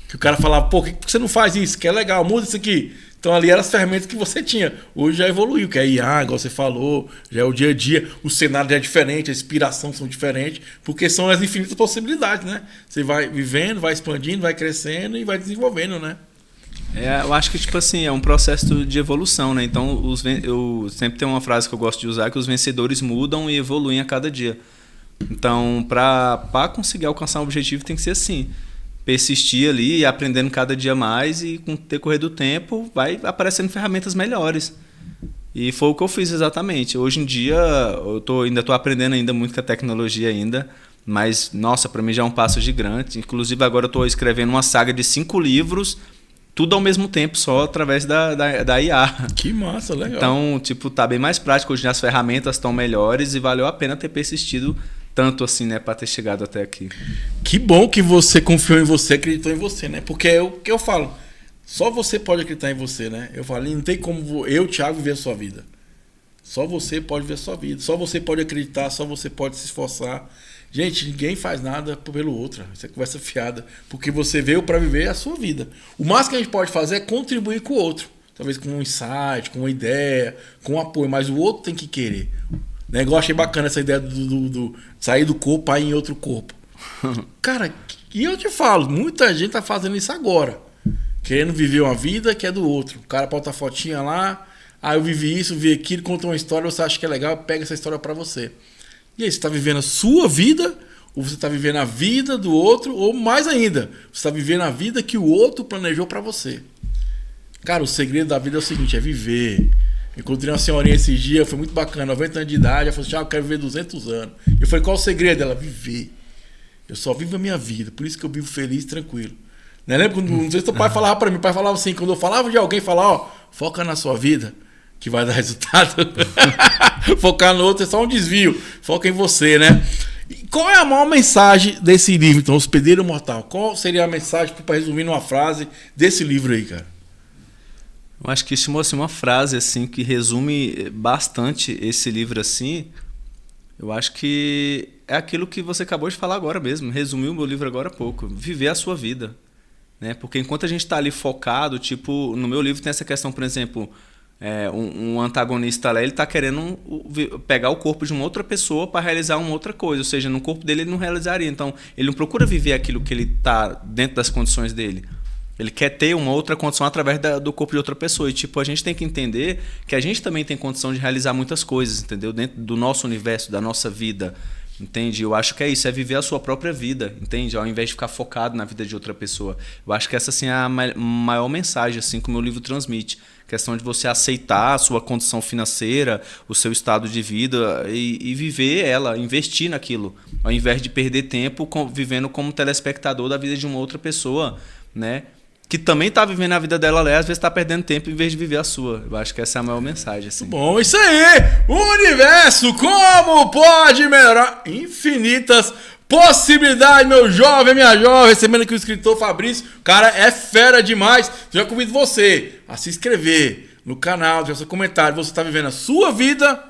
Que o cara falava, pô, por que você não faz isso? Que é legal, muda isso aqui. Então ali eram as ferramentas que você tinha. Hoje já evoluiu, que é IA, igual você falou, já é o dia a dia, o cenário já é diferente, a inspiração são diferentes, porque são as infinitas possibilidades, né? Você vai vivendo, vai expandindo, vai crescendo e vai desenvolvendo, né? Eu acho que, tipo assim, é um processo de evolução, né? Então, eu sempre tenho uma frase que eu gosto de usar, que os vencedores mudam e evoluem a cada dia. Então, para conseguir alcançar um objetivo, tem que ser assim. Persistir ali, aprendendo cada dia mais e com o decorrer do tempo vai aparecendo ferramentas melhores. E foi o que eu fiz exatamente. Hoje em dia eu ainda estou aprendendo ainda muito com a tecnologia ainda, mas nossa, para mim já é um passo gigante. Inclusive agora eu estou escrevendo uma saga de 5 livros, tudo ao mesmo tempo, só através da IA. Que massa, legal. Então, tipo, tá bem mais prático. Hoje as ferramentas estão melhores e valeu a pena ter persistido tanto assim, né, para ter chegado até aqui. Que bom que você confiou em você, acreditou em você, né? Porque é o que eu falo. Só você pode acreditar em você, né? Eu falo, não tem como eu, Thiago, viver a sua vida. Só você pode viver a sua vida. Só você pode acreditar, só você pode se esforçar. Gente, ninguém faz nada pelo outro. Isso é conversa fiada. Porque você veio para viver a sua vida. O máximo que a gente pode fazer é contribuir com o outro. Talvez com um insight, com uma ideia, com um apoio. Mas o outro tem que querer. Né? Eu achei bacana essa ideia do sair do corpo para ir em outro corpo. Cara, e eu te falo, muita gente tá fazendo isso agora. Querendo viver uma vida que é do outro. O cara bota a fotinha lá, eu vivi isso, vi aquilo, conta uma história, você acha que é legal, pega essa história para você. E aí, você tá vivendo a sua vida, ou você tá vivendo a vida do outro, ou mais ainda, você tá vivendo a vida que o outro planejou para você. Cara, o segredo da vida é o seguinte, é viver. Encontrei uma senhorinha esses dias, foi muito bacana, 90 anos de idade, ela falou assim, eu quero viver 200 anos. Eu falei, qual o segredo dela? Viver. Eu só vivo a minha vida, por isso que eu vivo feliz e tranquilo. Né? Lembra quando, não sei se teu pai falava pra mim, o pai falava assim, quando eu falava de alguém, falava, foca na sua vida, que vai dar resultado. Focar no outro é só um desvio, foca em você, né? E qual é a maior mensagem desse livro, então, Hospedeiro Mortal? Qual seria a mensagem, para resumir numa frase, desse livro aí, cara? Eu acho que isso é uma frase assim, que resume bastante esse livro assim. Eu acho que é aquilo que você acabou de falar agora mesmo. Resumiu o meu livro agora há pouco. Viver a sua vida. Né? Porque enquanto a gente está ali focado, tipo, no meu livro tem essa questão, por exemplo, um antagonista lá, ele está querendo pegar o corpo de uma outra pessoa para realizar uma outra coisa. Ou seja, no corpo dele ele não realizaria. Então, ele não procura viver aquilo que ele está dentro das condições dele. Ele quer ter uma outra condição através do corpo de outra pessoa. E, tipo, a gente tem que entender que a gente também tem condição de realizar muitas coisas, entendeu? Dentro do nosso universo, da nossa vida, entende? Eu acho que é isso, é viver a sua própria vida, entende? Ao invés de ficar focado na vida de outra pessoa. Eu acho que essa, assim, é a maior mensagem, assim, que o meu livro transmite. A questão de você aceitar a sua condição financeira, o seu estado de vida e viver ela, investir naquilo. Ao invés de perder tempo vivendo como telespectador da vida de uma outra pessoa, né? Que também está vivendo a vida dela, às vezes está perdendo tempo em vez de viver a sua. Eu acho que essa é a maior mensagem. Assim. Bom, isso aí! O universo, como pode melhorar? Infinitas possibilidades, meu jovem, minha jovem. Recebendo aqui o escritor Fabrício. O cara é fera demais. Já convido você a se inscrever no canal, deixar seu comentário. Você está vivendo a sua vida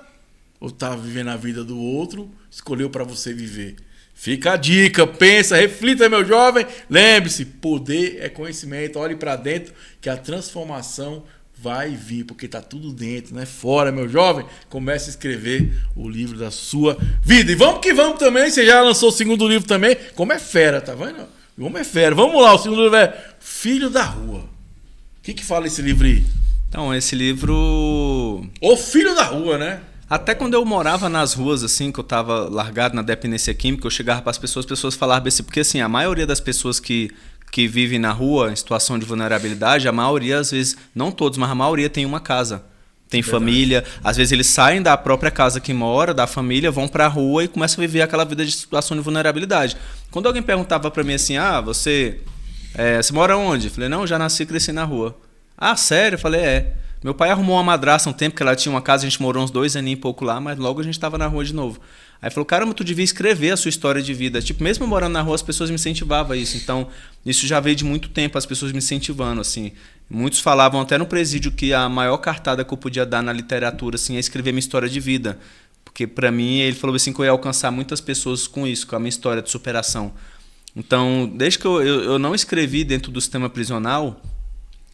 ou está vivendo a vida do outro? Escolheu para você viver. Fica a dica, pensa, reflita, meu jovem. Lembre-se, poder é conhecimento. Olhe para dentro que a transformação vai vir, porque tá tudo dentro, não é fora, meu jovem. Comece a escrever o livro da sua vida. E vamos que vamos também, você já lançou o segundo livro também. Como é fera, tá vendo? Como é fera. Vamos lá, o segundo livro é Filho da Rua. O que fala esse livro aí? Então, esse livro... O Filho da Rua, né? Até quando eu morava nas ruas, assim, que eu tava largado na dependência química, eu chegava para as pessoas falavam assim, porque assim, a maioria das pessoas que vivem na rua em situação de vulnerabilidade, a maioria, às vezes, não todos, mas a maioria tem uma casa. Tem família, às vezes eles saem da própria casa que mora, da família, vão pra rua e começam a viver aquela vida de situação de vulnerabilidade. Quando alguém perguntava pra mim assim, você mora onde? Eu falei, não, já nasci e cresci na rua. Ah, sério? Eu falei, é. Meu pai arrumou uma madrasta um tempo, que ela tinha uma casa, a gente morou uns 2 aninhos e pouco lá, mas logo a gente tava na rua de novo. Aí falou, caramba, tu devia escrever a sua história de vida. Tipo, mesmo morando na rua, as pessoas me incentivavam a isso. Então, isso já veio de muito tempo, as pessoas me incentivando, assim. Muitos falavam até no presídio que a maior cartada que eu podia dar na literatura, assim, é escrever minha história de vida. Porque, pra mim, ele falou assim que eu ia alcançar muitas pessoas com isso, com a minha história de superação. Então, desde que eu não escrevi dentro do sistema prisional,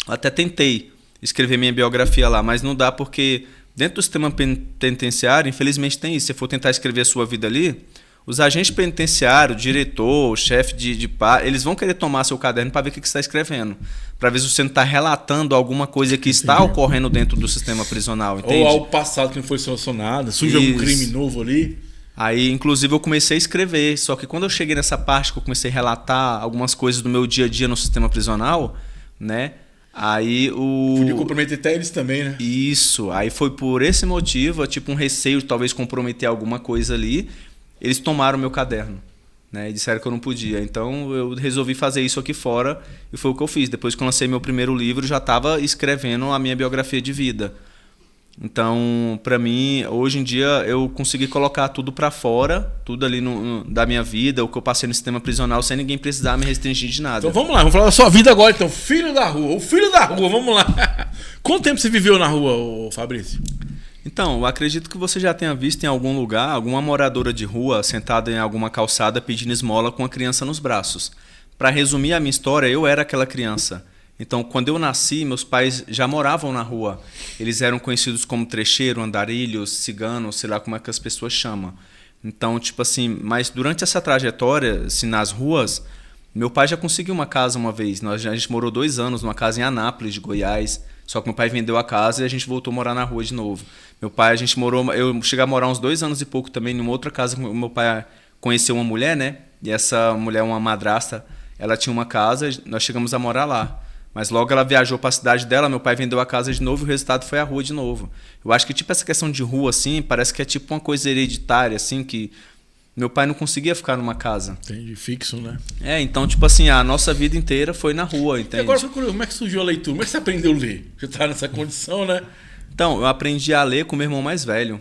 eu até tentei escrever minha biografia lá, mas não dá porque dentro do sistema penitenciário, infelizmente tem isso. Se você for tentar escrever a sua vida ali, os agentes penitenciários, o diretor, o chefe de par, eles vão querer tomar seu caderno para ver o que você está escrevendo. Para ver se você não está relatando alguma coisa que está ocorrendo dentro do sistema prisional. Entende? Ou algo passado que não foi solucionado, surge algum crime novo ali. Aí, inclusive, eu comecei a escrever. Só que quando eu cheguei nessa parte que eu comecei a relatar algumas coisas do meu dia a dia no sistema prisional, né? Aí podia comprometer até eles também, né? Isso. Aí foi por esse motivo, tipo um receio de talvez comprometer alguma coisa ali. Eles tomaram meu caderno, né? E disseram que eu não podia. Então eu resolvi fazer isso aqui fora e foi o que eu fiz. Depois que eu lancei meu primeiro livro, já estava escrevendo a minha biografia de vida. Então, para mim, hoje em dia, eu consegui colocar tudo para fora, tudo ali da minha vida, o que eu passei no sistema prisional, sem ninguém precisar me restringir de nada. Então vamos lá, vamos falar da sua vida agora, então. Filho da rua, o filho da rua, vamos lá. Quanto tempo você viveu na rua, Fabrício? Então, eu acredito que você já tenha visto em algum lugar alguma moradora de rua sentada em alguma calçada pedindo esmola com a criança nos braços. Para resumir a minha história, eu era aquela criança. Então, quando eu nasci, meus pais já moravam na rua. Eles eram conhecidos como trecheiro, andarilhos, ciganos, sei lá como é que as pessoas chamam. Então, tipo assim, mas durante essa trajetória, assim, nas ruas, meu pai já conseguiu uma casa uma vez. A gente morou 2 anos numa casa em Anápolis, de Goiás. Só que meu pai vendeu a casa e a gente voltou a morar na rua de novo. Meu pai, eu cheguei a morar uns 2 anos e pouco também numa outra casa. Meu pai conheceu uma mulher, né? E essa mulher, uma madrasta, ela tinha uma casa, nós chegamos a morar lá. Mas logo ela viajou para a cidade dela, meu pai vendeu a casa de novo e o resultado foi a rua de novo. Eu acho que tipo essa questão de rua, assim, parece que é tipo uma coisa hereditária, assim, que meu pai não conseguia ficar numa casa. Entendi, fixo, né? Então, tipo assim, a nossa vida inteira foi na rua, entende? E agora, como é que surgiu a leitura? Como é que você aprendeu a ler? Você tá nessa condição, né? Então, eu aprendi a ler com meu irmão mais velho.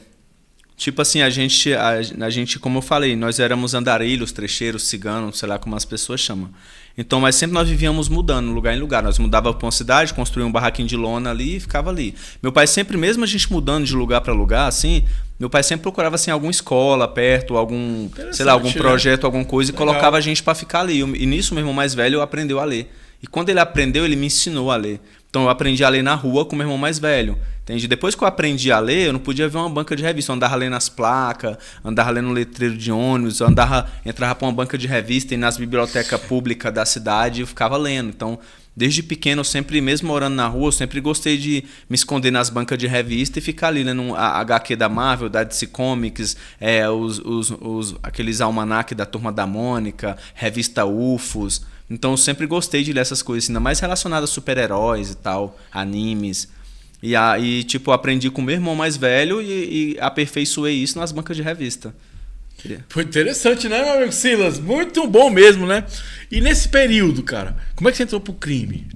Tipo assim, a gente, como eu falei, nós éramos andarilhos, trecheiros, ciganos, sei lá como as pessoas chamam. Então, mas sempre nós vivíamos mudando, lugar em lugar. Nós mudávamos para uma cidade, construíamos um barraquinho de lona ali e ficava ali. Meu pai sempre, mesmo a gente mudando de lugar para lugar, assim, meu pai sempre procurava assim, alguma escola perto, algum, sei lá, algum projeto, né? Alguma coisa, e colocava a gente para ficar ali. E nisso, meu irmão mais velho aprendeu a ler. E quando ele aprendeu, ele me ensinou a ler. Então, eu aprendi a ler na rua com meu irmão mais velho. Entende? Depois que eu aprendi a ler, eu não podia ver uma banca de revista. Eu andava lendo as placas, andava lendo letreiro de ônibus, entrava para uma banca de revista e nas bibliotecas públicas da cidade eu ficava lendo. Então, desde pequeno, eu sempre, mesmo morando na rua, eu sempre gostei de me esconder nas bancas de revista e ficar ali lendo a HQ da Marvel, da DC Comics, aqueles almanac da Turma da Mônica, revista UFOs. Então, eu sempre gostei de ler essas coisas, ainda mais relacionadas a super-heróis e tal, animes. E aí, tipo, aprendi com meu irmão mais velho e aperfeiçoei isso nas bancas de revista. Foi interessante, né, meu amigo Silas? Muito bom mesmo, né? E nesse período, cara, como é que você entrou pro crime?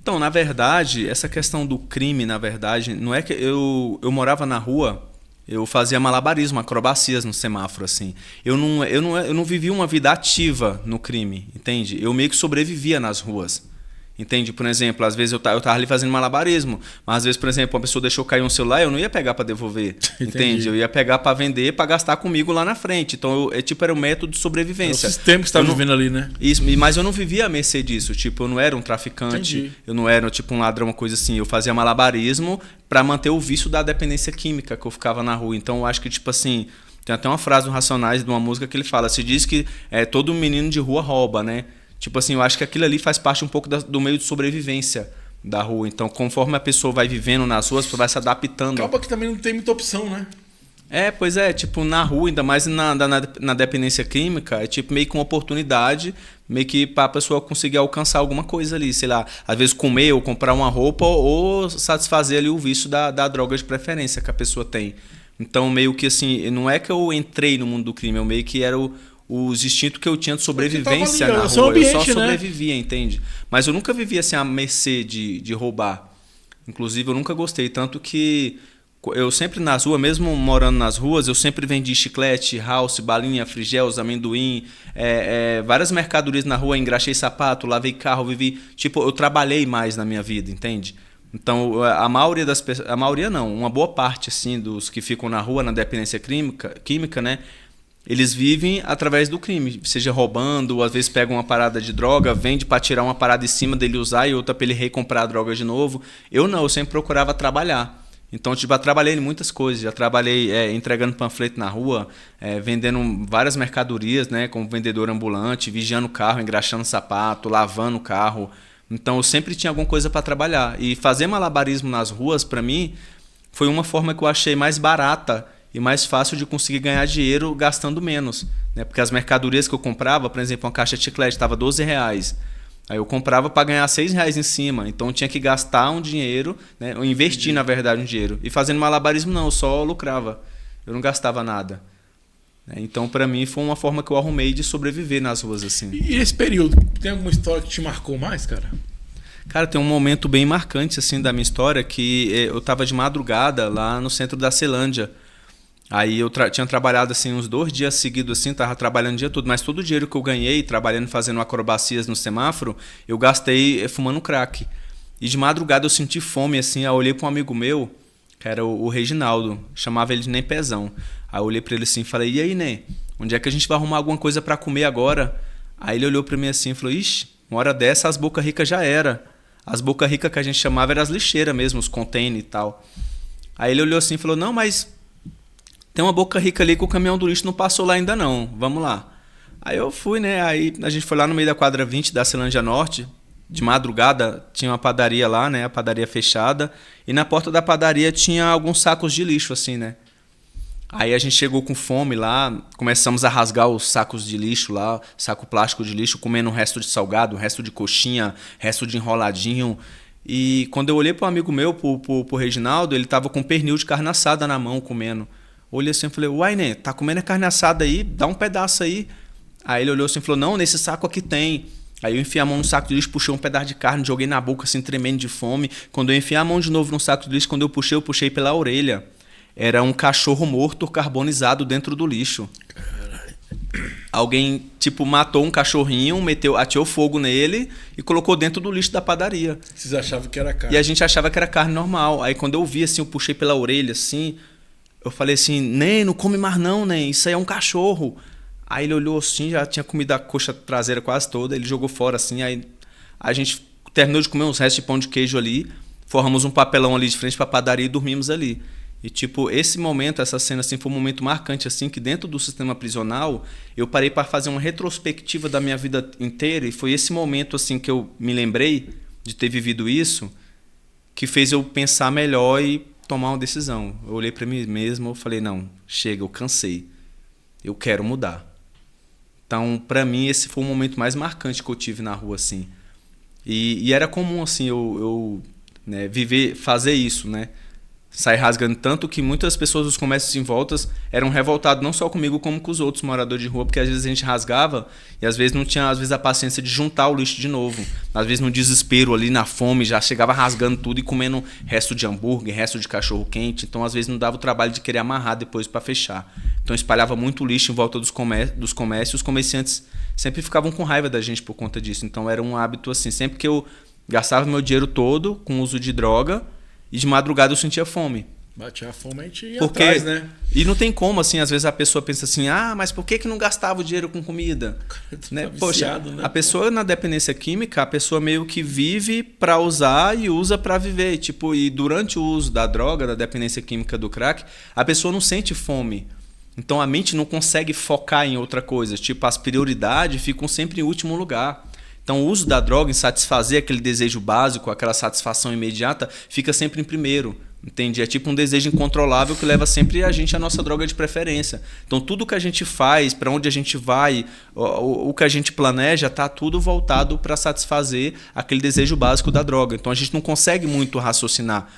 Então, na verdade, essa questão do crime, na verdade, não é que eu morava na rua, eu fazia malabarismo, acrobacias no semáforo, assim. Eu não vivia uma vida ativa no crime, entende? Eu meio que sobrevivia nas ruas. Entende? Por exemplo, às vezes eu tava ali fazendo malabarismo, mas às vezes, por exemplo, uma pessoa deixou cair um celular, eu não ia pegar para devolver, entende? Eu ia pegar para vender, para gastar comigo lá na frente. Então, era um método de sobrevivência. É o sistema que você estava vivendo ali, né? Isso, mas eu não vivia à mercê disso. Tipo, eu não era um traficante, eu não era tipo um ladrão, uma coisa assim. Eu fazia malabarismo para manter o vício da dependência química que eu ficava na rua. Então, eu acho que, tipo assim, tem até uma frase no Racionais de uma música que ele fala, se diz que todo menino de rua rouba, né? Tipo assim, eu acho que aquilo ali faz parte um pouco do meio de sobrevivência da rua. Então, conforme a pessoa vai vivendo nas ruas, vai se adaptando. Acaba que também não tem muita opção, né? Pois é, tipo, na rua, ainda mais na dependência química, é tipo meio que uma oportunidade, meio que pra pessoa conseguir alcançar alguma coisa ali, sei lá, às vezes comer ou comprar uma roupa ou satisfazer ali o vício da droga de preferência que a pessoa tem. Então, meio que assim, não é que eu entrei no mundo do crime, eu meio que era os instintos que eu tinha de sobrevivência ali, na o seu rua. ambiente, Eu só né? sobrevivia, entende? Mas eu nunca vivia assim à mercê de roubar. Inclusive, eu nunca gostei, tanto que eu sempre nas ruas, mesmo morando nas ruas, eu sempre vendi chiclete, house, balinha, frigels, amendoim, várias mercadorias na rua, engraxei sapato, lavei carro, vivi. Tipo, eu trabalhei mais na minha vida, entende? Então, a maioria das pessoas. A maioria não, uma boa parte assim, dos que ficam na rua na dependência química, né? Eles vivem através do crime, seja roubando, ou às vezes pegam uma parada de droga, vende para tirar uma parada em cima dele usar e outra para ele recomprar a droga de novo. Eu não, eu sempre procurava trabalhar. Então, tipo, já trabalhei em muitas coisas. Já trabalhei entregando panfleto na rua, vendendo várias mercadorias, né, como vendedor ambulante, vigiando o carro, engraxando sapato, lavando o carro. Então, eu sempre tinha alguma coisa para trabalhar. E fazer malabarismo nas ruas, para mim, foi uma forma que eu achei mais barata e mais fácil de conseguir ganhar dinheiro gastando menos. Né? Porque as mercadorias que eu comprava, por exemplo, uma caixa de chiclete estava R$ 12. Aí eu comprava para ganhar R$ 6 em cima. Então eu tinha que gastar um dinheiro, né? Eu investir, na verdade, um dinheiro. E fazendo malabarismo, não, eu só lucrava. Eu não gastava nada. Então, para mim, foi uma forma que eu arrumei de sobreviver nas ruas, assim. E esse período, tem alguma história que te marcou mais, cara? Cara, tem um momento bem marcante, assim, da minha história, que eu tava de madrugada lá no centro da Ceilândia. Aí eu tinha trabalhado assim uns 2 dias seguidos, assim, tava trabalhando o dia todo, mas todo o dinheiro que eu ganhei trabalhando, fazendo acrobacias no semáforo, eu gastei fumando crack. E de madrugada eu senti fome, assim, aí eu olhei para um amigo meu, que era o Reginaldo, chamava ele de Nem Pezão. Aí eu olhei para ele assim e falei, e aí, Né, onde é que a gente vai arrumar alguma coisa para comer agora? Aí ele olhou para mim assim e falou, ixi, uma hora dessa as boca rica já era. As boca rica que a gente chamava eram as lixeiras mesmo, os containers e tal. Aí ele olhou assim e falou, não, mas tem uma boca rica ali que o caminhão do lixo não passou lá ainda não, vamos lá. Aí eu fui, né, aí a gente foi lá no meio da quadra 20 da Ceilândia Norte, de madrugada tinha uma padaria lá, né, a padaria fechada, e na porta da padaria tinha alguns sacos de lixo, assim, né. Aí a gente chegou com fome lá, começamos a rasgar os sacos de lixo lá, saco plástico de lixo, comendo um resto de salgado, um resto de coxinha, resto de enroladinho. E quando eu olhei para um amigo meu, pro Reginaldo, ele tava com pernil de carne assada na mão, comendo. Olhei assim e falei, uai, né, tá comendo a carne assada aí? Dá um pedaço aí. Aí ele olhou assim e falou, não, nesse saco aqui tem. Aí eu enfiei a mão no saco de lixo, puxei um pedaço de carne, joguei na boca assim, tremendo de fome. Quando eu enfiei a mão de novo no saco de lixo, quando eu puxei pela orelha. Era um cachorro morto carbonizado dentro do lixo. Caralho. Alguém, tipo, matou um cachorrinho, atirou fogo nele e colocou dentro do lixo da padaria. Vocês achavam que era carne? E a gente achava que era carne normal. Aí quando eu vi assim, eu puxei pela orelha assim, eu falei assim, nem, não come mais não, nem, isso aí é um cachorro. Aí ele olhou assim, já tinha comido a coxa traseira quase toda, ele jogou fora assim, aí a gente terminou de comer uns restos de pão de queijo ali, formamos um papelão ali de frente pra padaria e dormimos ali. E tipo, esse momento, essa cena assim, foi um momento marcante assim, que dentro do sistema prisional, eu parei para fazer uma retrospectiva da minha vida inteira e foi esse momento assim que eu me lembrei de ter vivido isso, que fez eu pensar melhor e tomar uma decisão. Eu olhei para mim mesmo, eu falei, não, chega, eu cansei. Eu quero mudar. Então, para mim, esse foi o momento mais marcante que eu tive na rua assim. E era comum assim eu né, fazer isso, né? Sair rasgando tanto que muitas pessoas dos comércios em voltas eram revoltados não só comigo como com os outros moradores de rua, porque às vezes a gente rasgava e às vezes não tinha a paciência de juntar o lixo de novo. Às vezes no desespero ali, na fome, já chegava rasgando tudo e comendo resto de hambúrguer, resto de cachorro quente, então às vezes não dava o trabalho de querer amarrar depois para fechar. Então espalhava muito lixo em volta dos comércios, os comerciantes sempre ficavam com raiva da gente por conta disso. Então era um hábito assim, sempre que eu gastava meu dinheiro todo com o uso de droga, e de madrugada eu sentia fome. Batia a fome, a gente ia atrás, né? E não tem como, assim, às vezes a pessoa pensa assim, mas por que não gastava o dinheiro com comida? Né? Poxa, né? A pessoa na dependência química, a pessoa meio que vive para usar e usa para viver. Tipo, e durante o uso da droga, da dependência química do crack, a pessoa não sente fome. Então a mente não consegue focar em outra coisa. Tipo, as prioridades ficam sempre em último lugar. Então, o uso da droga em satisfazer aquele desejo básico, aquela satisfação imediata, fica sempre em primeiro. Entende? É tipo um desejo incontrolável que leva sempre a gente à nossa droga de preferência. Então tudo que a gente faz, para onde a gente vai, o que a gente planeja, tá tudo voltado para satisfazer aquele desejo básico da droga. Então a gente não consegue muito raciocinar.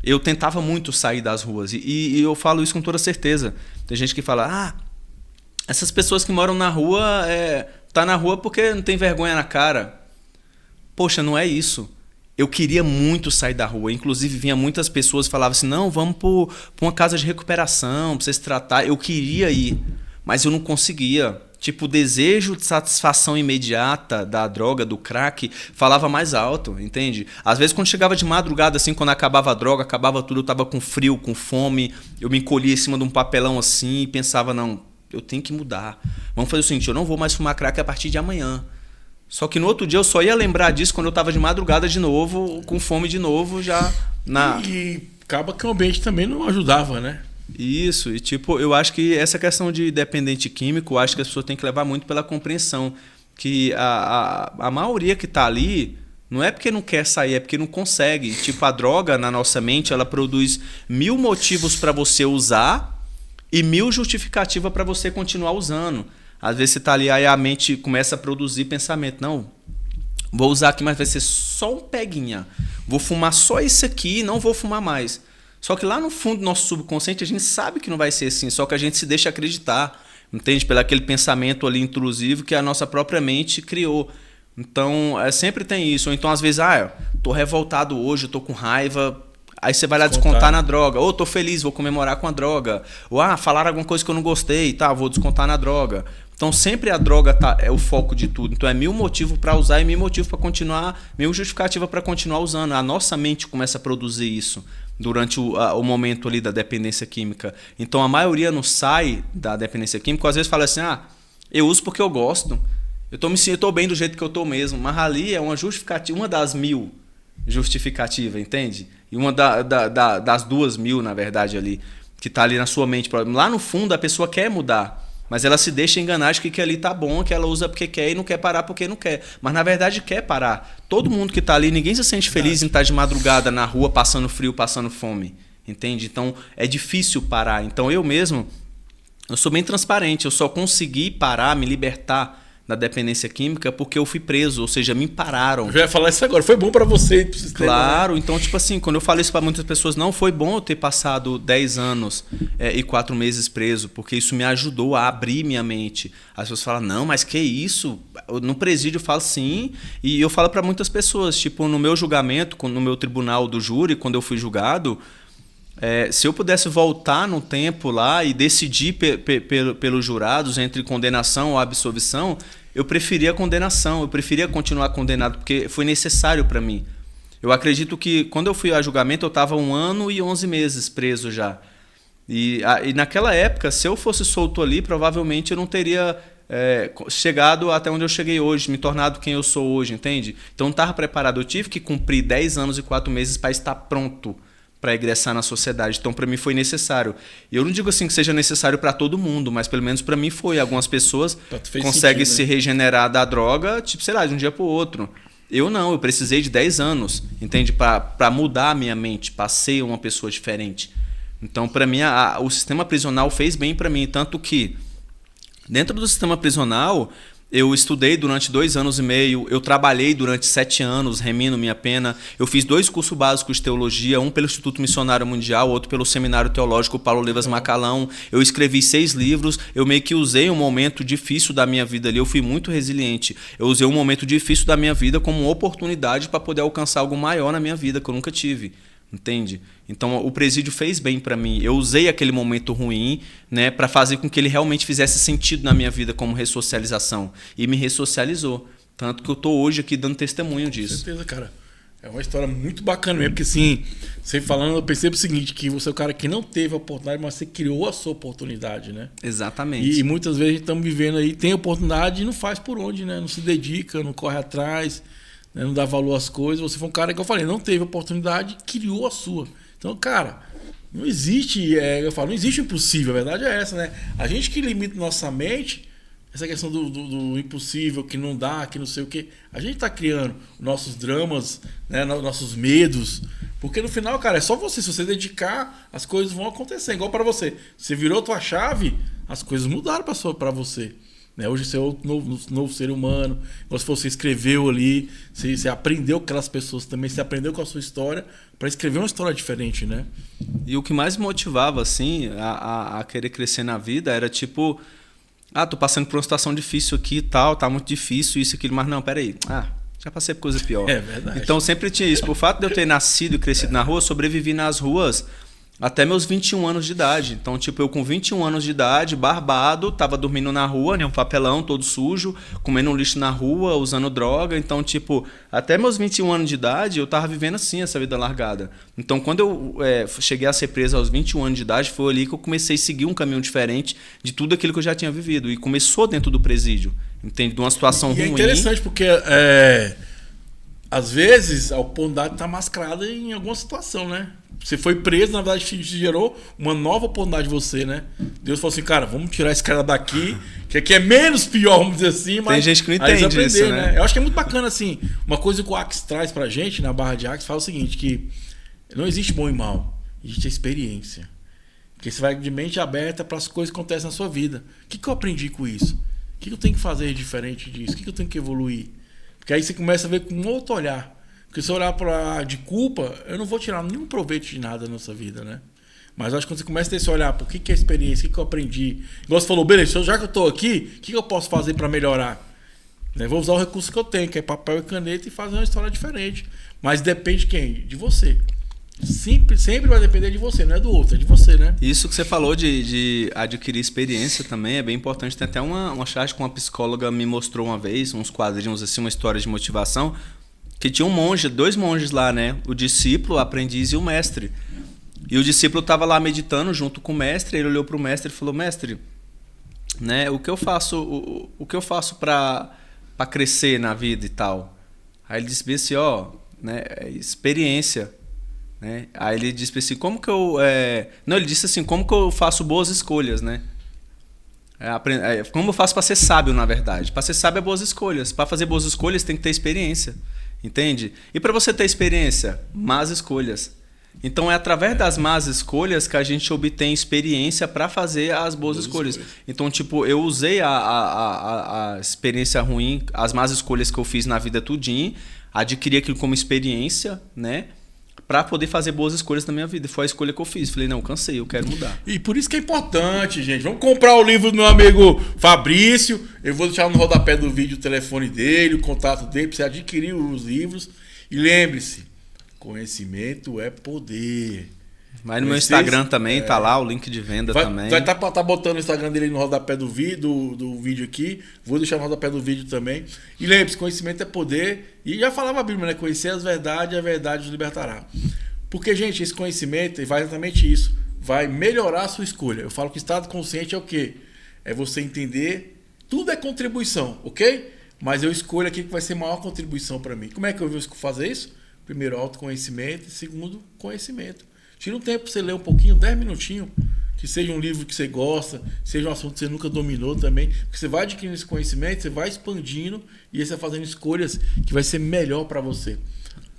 Eu tentava muito sair das ruas e eu falo isso com toda certeza. Tem gente que fala, essas pessoas que moram na rua, tá na rua porque não tem vergonha na cara. Poxa, não é isso. Eu queria muito sair da rua. Inclusive, vinha muitas pessoas e falavam assim, não, vamos para uma casa de recuperação, para você se tratar. Eu queria ir, mas eu não conseguia. Tipo, o desejo de satisfação imediata da droga, do crack, falava mais alto, entende? Às vezes, quando chegava de madrugada, assim, quando acabava a droga, acabava tudo, eu tava com frio, com fome, eu me encolhia em cima de um papelão assim e pensava, não, eu tenho que mudar. Vamos fazer o seguinte, eu não vou mais fumar crack a partir de amanhã. Só que no outro dia eu só ia lembrar disso quando eu tava de madrugada de novo, com fome de novo, já na... E acaba que o ambiente também não ajudava, né? Isso, e tipo, eu acho que essa questão de dependente químico, eu acho que as pessoas têm que levar muito pela compreensão. Que a maioria que tá ali não é porque não quer sair, é porque não consegue. Tipo, a droga na nossa mente, ela produz 1000 motivos para você usar e 1000 justificativas para você continuar usando. Às vezes você tá ali, aí a mente começa a produzir pensamento. Não, vou usar aqui, mas vai ser só um peguinha. Vou fumar só isso aqui e não vou fumar mais. Só que lá no fundo do nosso subconsciente a gente sabe que não vai ser assim, só que a gente se deixa acreditar, entende? Pelo aquele pensamento ali intrusivo que a nossa própria mente criou. Então, sempre tem isso. Ou então, às vezes, eu tô revoltado hoje, eu tô com raiva. Aí você vai lá descontar na droga. Ou tô feliz, vou comemorar com a droga. Ou falaram alguma coisa que eu não gostei, tá, vou descontar na droga. Então sempre a droga é o foco de tudo. Então é 1000 motivos para usar e 1000 motivos para continuar, 1000 justificativa para continuar usando. A nossa mente começa a produzir isso durante o momento ali da dependência química. Então a maioria não sai da dependência química, às vezes fala assim, eu uso porque eu gosto. Eu tô bem do jeito que eu tô mesmo. Mas ali é uma justificativa, uma das 1000 justificativas, entende? E uma das 2000, na verdade, ali, que tá ali na sua mente. Lá no fundo a pessoa quer mudar. Mas ela se deixa enganar de que ali tá bom, que ela usa porque quer e não quer parar porque não quer. Mas na verdade quer parar. Todo mundo que tá ali, ninguém se sente feliz em estar de madrugada na rua passando frio, passando fome. Entende? Então é difícil parar. Então eu mesmo, eu sou bem transparente. Eu só consegui parar, me libertar da dependência química porque eu fui preso, ou seja, me pararam. Eu já ia falar isso agora, foi bom pra você, pro sistema, claro, né? Então tipo assim, quando eu falo isso para muitas pessoas, não foi bom eu ter passado 10 anos e 4 meses preso, porque isso me ajudou a abrir minha mente. As pessoas falam, não, mas que isso? No presídio eu falo sim, e eu falo para muitas pessoas, tipo no meu julgamento, no meu tribunal do júri, quando eu fui julgado, se eu pudesse voltar no tempo lá e decidir pelos jurados entre condenação ou absolvição, eu preferia a condenação, eu preferia continuar condenado, porque foi necessário para mim. Eu acredito que quando eu fui a julgamento eu estava 1 ano e 11 meses preso já. E naquela época, se eu fosse solto ali, provavelmente eu não teria chegado até onde eu cheguei hoje, me tornado quem eu sou hoje, entende? Então não estava preparado, eu tive que cumprir 10 anos e 4 meses para estar pronto para ingressar na sociedade. Então, para mim foi necessário. E eu não digo assim que seja necessário para todo mundo, mas pelo menos para mim foi. Algumas pessoas conseguem se regenerar da droga, tipo, sei lá, de um dia para o outro. Eu não, eu precisei de 10 anos, entende? Para mudar a minha mente, para ser uma pessoa diferente. Então, para mim, o sistema prisional fez bem para mim, tanto que dentro do sistema prisional eu estudei durante 2 anos e meio, eu trabalhei durante 7 anos, remindo minha pena. Eu fiz 2 cursos básicos de teologia, um pelo Instituto Missionário Mundial, outro pelo Seminário Teológico Paulo Levas Macalão. Eu escrevi 6 livros, eu meio que usei um momento difícil da minha vida ali, eu fui muito resiliente. Eu usei um momento difícil da minha vida como uma oportunidade para poder alcançar algo maior na minha vida, que eu nunca tive. Entende? Então o presídio fez bem para mim. Eu usei aquele momento ruim, né, para fazer com que ele realmente fizesse sentido na minha vida como ressocialização. E me ressocializou. Tanto que eu tô hoje aqui dando testemunho disso. Com certeza, cara. É uma história muito bacana mesmo, porque assim, você falando, eu percebo o seguinte, que você é o cara que não teve a oportunidade, mas você criou a sua oportunidade, né? Exatamente. E muitas vezes a gente estamos vivendo aí, tem oportunidade e não faz por onde, né? Não se dedica, não corre atrás, né? Não dá valor às coisas. Você foi um cara que eu falei, não teve oportunidade, criou a sua. Então, cara, não existe, eu falo, não existe o impossível, a verdade é essa, né? A gente que limita nossa mente, essa questão do impossível, que não dá, que não sei o quê, a gente está criando nossos dramas, né, nossos medos, Porque no final, cara, é só você. Se você dedicar, as coisas vão acontecer. Igual pra você. Você virou tua chave, as coisas mudaram pra você. Né? Hoje você é outro novo ser humano. Se você escreveu ali, você aprendeu com aquelas pessoas também, você aprendeu com a sua história para escrever uma história diferente, né? E o que mais me motivava, assim, a querer crescer na vida era tipo... tô passando por uma situação difícil aqui e tal, tá muito difícil, isso e aquilo, mas não, peraí. Já passei por coisa pior. É verdade. Então sempre tinha isso. Por fato de eu ter nascido e crescido na rua, eu sobrevivi nas ruas até meus 21 anos de idade. Então, tipo, eu com 21 anos de idade, barbado, tava dormindo na rua, um papelão todo sujo, comendo um lixo na rua, usando droga. Então, tipo, até meus 21 anos de idade, eu tava vivendo assim, essa vida largada. Então, quando eu cheguei a ser preso aos 21 anos de idade, foi ali que eu comecei a seguir um caminho diferente de tudo aquilo que eu já tinha vivido. E começou dentro do presídio, entende? De uma situação ruim. É interessante porque... às vezes a oportunidade está mascarada em alguma situação, né? Você foi preso, na verdade, gerou uma nova oportunidade de você, né? Deus falou assim, cara, vamos tirar esse cara daqui, que aqui é menos pior, vamos dizer assim, mas... Tem gente que não entende isso, né? Eu acho que é muito bacana, assim, uma coisa que o Axe traz pra gente, na barra de Axe, fala o seguinte, que não existe bom e mal, existe a experiência. Porque você vai de mente aberta para as coisas que acontecem na sua vida. O que eu aprendi com isso? O que eu tenho que fazer diferente disso? O que eu tenho que evoluir? Porque aí você começa a ver com um outro olhar. Porque se eu olhar para de culpa, eu não vou tirar nenhum proveito de nada na nossa vida, né? Mas eu acho que quando você começa a ter esse olhar, por que é a experiência, o que eu aprendi? Igual você falou, beleza, já que eu estou aqui, o que eu posso fazer para melhorar? Né? Vou usar o recurso que eu tenho, que é papel e caneta, e fazer uma história diferente. Mas depende de quem? De você. Sempre vai depender de você, não é do outro, é de você, né? Isso que você falou de adquirir experiência também é bem importante. Tem até uma charge que uma psicóloga me mostrou uma vez, uns quadrinhos assim, uma história de motivação, que tinha dois monges lá, né? O discípulo, o aprendiz e o mestre. E o discípulo estava lá meditando junto com o mestre, ele olhou para o mestre e falou, mestre, né, o que eu faço para crescer na vida e tal? Aí ele disse assim, né, experiência. Né? Aí ele disse assim, como que eu... Não, ele disse assim, como que eu faço boas escolhas, né? Como eu faço para ser sábio, na verdade? Para ser sábio é boas escolhas. Para fazer boas escolhas tem que ter experiência. Entende? E para você ter experiência, más escolhas. Então é através das más escolhas que a gente obtém experiência para fazer as boas escolhas. Então, tipo, eu usei a experiência ruim, as más escolhas que eu fiz na vida tudinho, adquiri aquilo como experiência, né? Para poder fazer boas escolhas na minha vida. Foi a escolha que eu fiz. Falei, não, cansei, eu quero mudar. E por isso que é importante, gente. Vamos comprar o livro do meu amigo Fabrício. Eu vou deixar no rodapé do vídeo o telefone dele, o contato dele, para você adquirir os livros. E lembre-se, conhecimento é poder. Mas no meu Instagram também, tá lá o link de venda também. Vai tá botando o Instagram dele no rodapé do vídeo aqui. Vou deixar no rodapé do vídeo também. E lembre-se, conhecimento é poder. E já falava a Bíblia, né? Conhecer as verdades, a verdade nos libertará. Porque, gente, esse conhecimento vai exatamente isso. Vai melhorar a sua escolha. Eu falo que estado consciente é o quê? É você entender, tudo é contribuição, ok? Mas eu escolho aqui que vai ser maior contribuição para mim. Como é que eu vou fazer isso? Primeiro, autoconhecimento. E segundo, conhecimento. Tira um tempo para você ler um pouquinho, 10 minutinhos, que seja um livro que você gosta, seja um assunto que você nunca dominou também, porque você vai adquirindo esse conhecimento, você vai expandindo e aí você vai fazendo escolhas que vai ser melhor para você.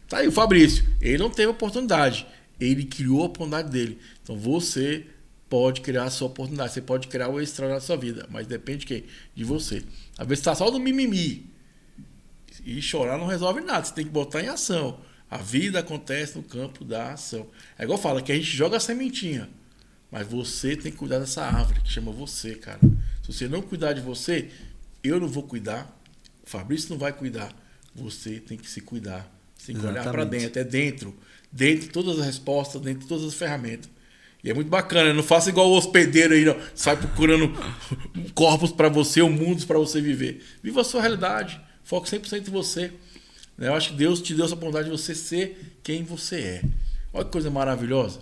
Tá aí o Fabrício, ele não teve oportunidade, ele criou a oportunidade dele. Então você pode criar a sua oportunidade, você pode criar o extraordinário da sua vida, mas depende de quem? De você. Às vezes você está só no mimimi e chorar não resolve nada, você tem que botar em ação. A vida acontece no campo da ação. É igual fala que a gente joga a sementinha, mas você tem que cuidar dessa árvore que chama você, cara. Se você não cuidar de você, eu não vou cuidar, o Fabrício não vai cuidar. Você tem que se cuidar. Você tem que olhar para dentro, dentro de todas as respostas, dentro de todas as ferramentas. E é muito bacana, não faça igual o hospedeiro aí, não. Sai procurando corpos para você, ou mundos para você viver. Viva a sua realidade, foque 100% em você. Eu acho que Deus te deu essa oportunidade de você ser quem você é. Olha que coisa maravilhosa.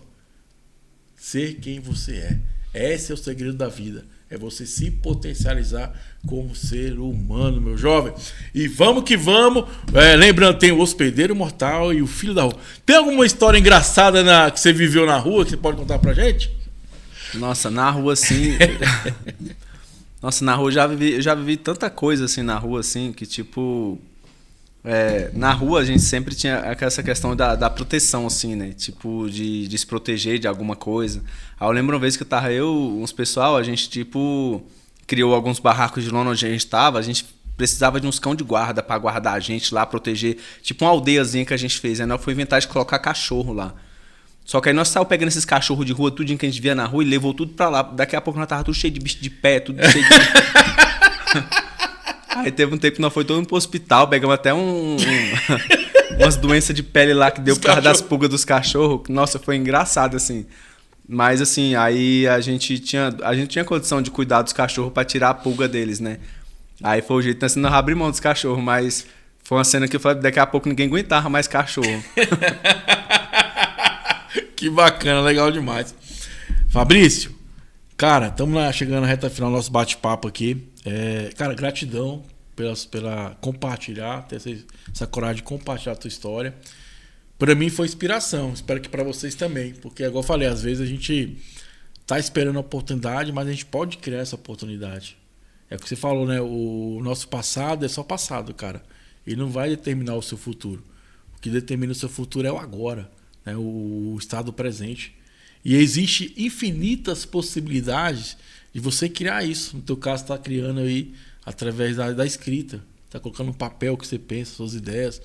Ser quem você é. Esse é o segredo da vida. É você se potencializar como ser humano, meu jovem. E vamos que vamos. Lembrando, tem o hospedeiro mortal e o filho da rua. Tem alguma história engraçada que você viveu na rua que você pode contar pra gente? Nossa, na rua assim... Nossa, na rua eu já vivi tanta coisa assim na rua assim que tipo... Na rua a gente sempre tinha essa questão da proteção, assim, né? Tipo, de se proteger de alguma coisa. Aí eu lembro uma vez que uns pessoal, a gente, tipo, criou alguns barracos de lona onde a gente tava, a gente precisava de uns cão de guarda pra guardar a gente lá, proteger. Tipo uma aldeiazinha que a gente fez. Aí nós foi inventar de colocar cachorro lá. Só que aí nós saímos pegando esses cachorros de rua, tudinho que a gente via na rua e levou tudo pra lá. Daqui a pouco nós tava tudo cheio de bicho de pé, tudo cheio de... Aí teve um tempo que nós foi todo mundo pro hospital, pegamos até umas doenças de pele lá que deu por causa das pulgas dos cachorros. Nossa, foi engraçado, assim. Mas, assim, aí a gente tinha condição de cuidar dos cachorros pra tirar a pulga deles, né? Aí foi o jeito, nós não abrir mão dos cachorros, mas foi uma cena que eu falei, daqui a pouco ninguém aguentava mais cachorro. Que bacana, legal demais. Fabrício, cara, estamos chegando na reta final do nosso bate-papo aqui. Cara, gratidão pela compartilhar, ter essa coragem de compartilhar a tua história. Para mim foi inspiração, espero que para vocês também, porque igual eu falei, às vezes a gente tá esperando a oportunidade, mas a gente pode criar essa oportunidade. É o que você falou, né? O nosso passado é só passado, cara. Ele não vai determinar o seu futuro. O que determina o seu futuro é o agora, né? O estado presente. E existe infinitas possibilidades de você criar isso. No teu caso, está criando aí através da escrita. Está colocando no papel o que você pensa, suas ideias.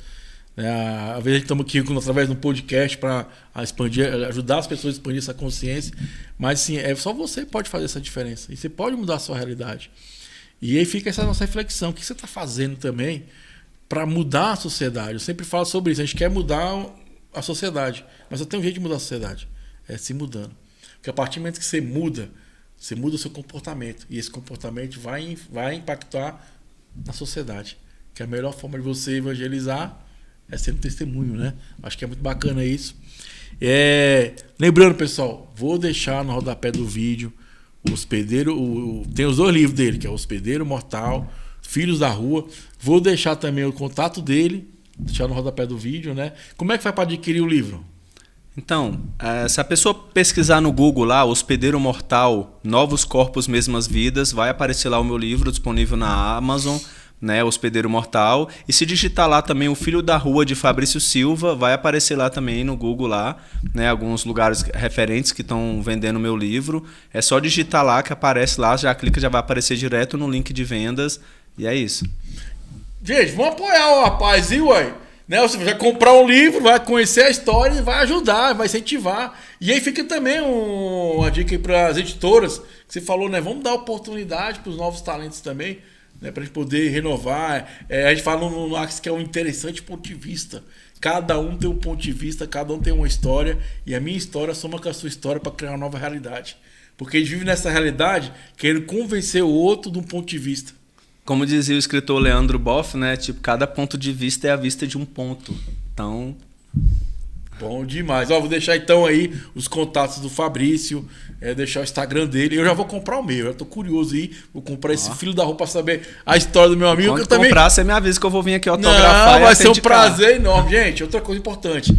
Às vezes a gente estamos aqui através de um podcast para ajudar as pessoas a expandir essa consciência. Mas sim, só você pode fazer essa diferença. E você pode mudar a sua realidade. E aí fica essa nossa reflexão. O que você está fazendo também para mudar a sociedade? Eu sempre falo sobre isso. A gente quer mudar a sociedade. Mas só tem um jeito de mudar a sociedade. É se mudando. Porque a partir do momento que você muda o seu comportamento. E esse comportamento vai impactar na sociedade. Que a melhor forma de você evangelizar é sendo testemunho, né? Acho que é muito bacana isso. Lembrando, pessoal, vou deixar no rodapé do vídeo o Hospedeiro, tem os 2 livros dele, que é o Hospedeiro Mortal, Filhos da Rua. Vou deixar também o contato dele, deixar no rodapé do vídeo, né? Como é que vai para adquirir o livro? Então, se a pessoa pesquisar no Google lá, Hospedeiro Mortal, Novos Corpos, Mesmas Vidas, vai aparecer lá o meu livro disponível na Amazon, né, Hospedeiro Mortal. E se digitar lá também O Filho da Rua, de Fabrício Silva, vai aparecer lá também no Google lá, né, alguns lugares referentes que estão vendendo o meu livro. É só digitar lá que aparece lá, já clica, já vai aparecer direto no link de vendas. E é isso. Gente, vamos apoiar o rapaz, viu, ué? Né? Você vai comprar um livro, vai conhecer a história e vai ajudar, vai incentivar. E aí fica também uma dica aí para as editoras, que você falou, né? Vamos dar oportunidade para os novos talentos também, né, para a gente poder renovar. A gente fala no Axe que é um interessante ponto de vista. Cada um tem um ponto de vista, cada um tem uma história. E a minha história soma com a sua história para criar uma nova realidade. Porque a gente vive nessa realidade querendo convencer o outro de um ponto de vista. Como dizia o escritor Leandro Boff, né? Tipo, cada ponto de vista é a vista de um ponto. Então... Bom demais. Vou deixar então aí os contatos do Fabrício, deixar o Instagram dele. Eu já vou comprar o meu. Eu tô curioso aí. Vou comprar esse Filho da Rua para saber a história do meu amigo. Quando comprar, você me avisa que eu vou vir aqui autografar. Não, vai ser um prazer enorme. Gente, outra coisa importante.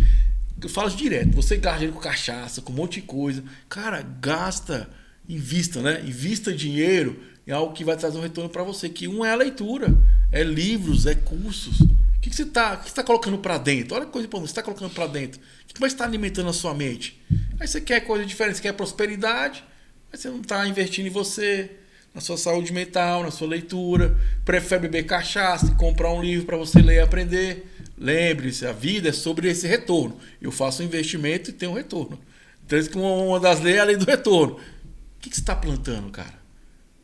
Eu falo direto. Você gasta dinheiro com cachaça, com um monte de coisa. Cara, gasta, invista, né? Invista dinheiro em algo que vai trazer um retorno para você. Que é a leitura, é livros, é cursos. O que você está colocando para dentro? Olha que coisa importante, você está colocando para dentro. O que vai estar alimentando a sua mente? Aí você quer coisa diferente, você quer prosperidade, mas você não está investindo em você, na sua saúde mental, na sua leitura. Prefere beber cachaça e comprar um livro para você ler e aprender. Lembre-se, a vida é sobre esse retorno. Eu faço um investimento e tenho um retorno. Então, uma das leis é a lei do retorno. O que você está plantando, cara?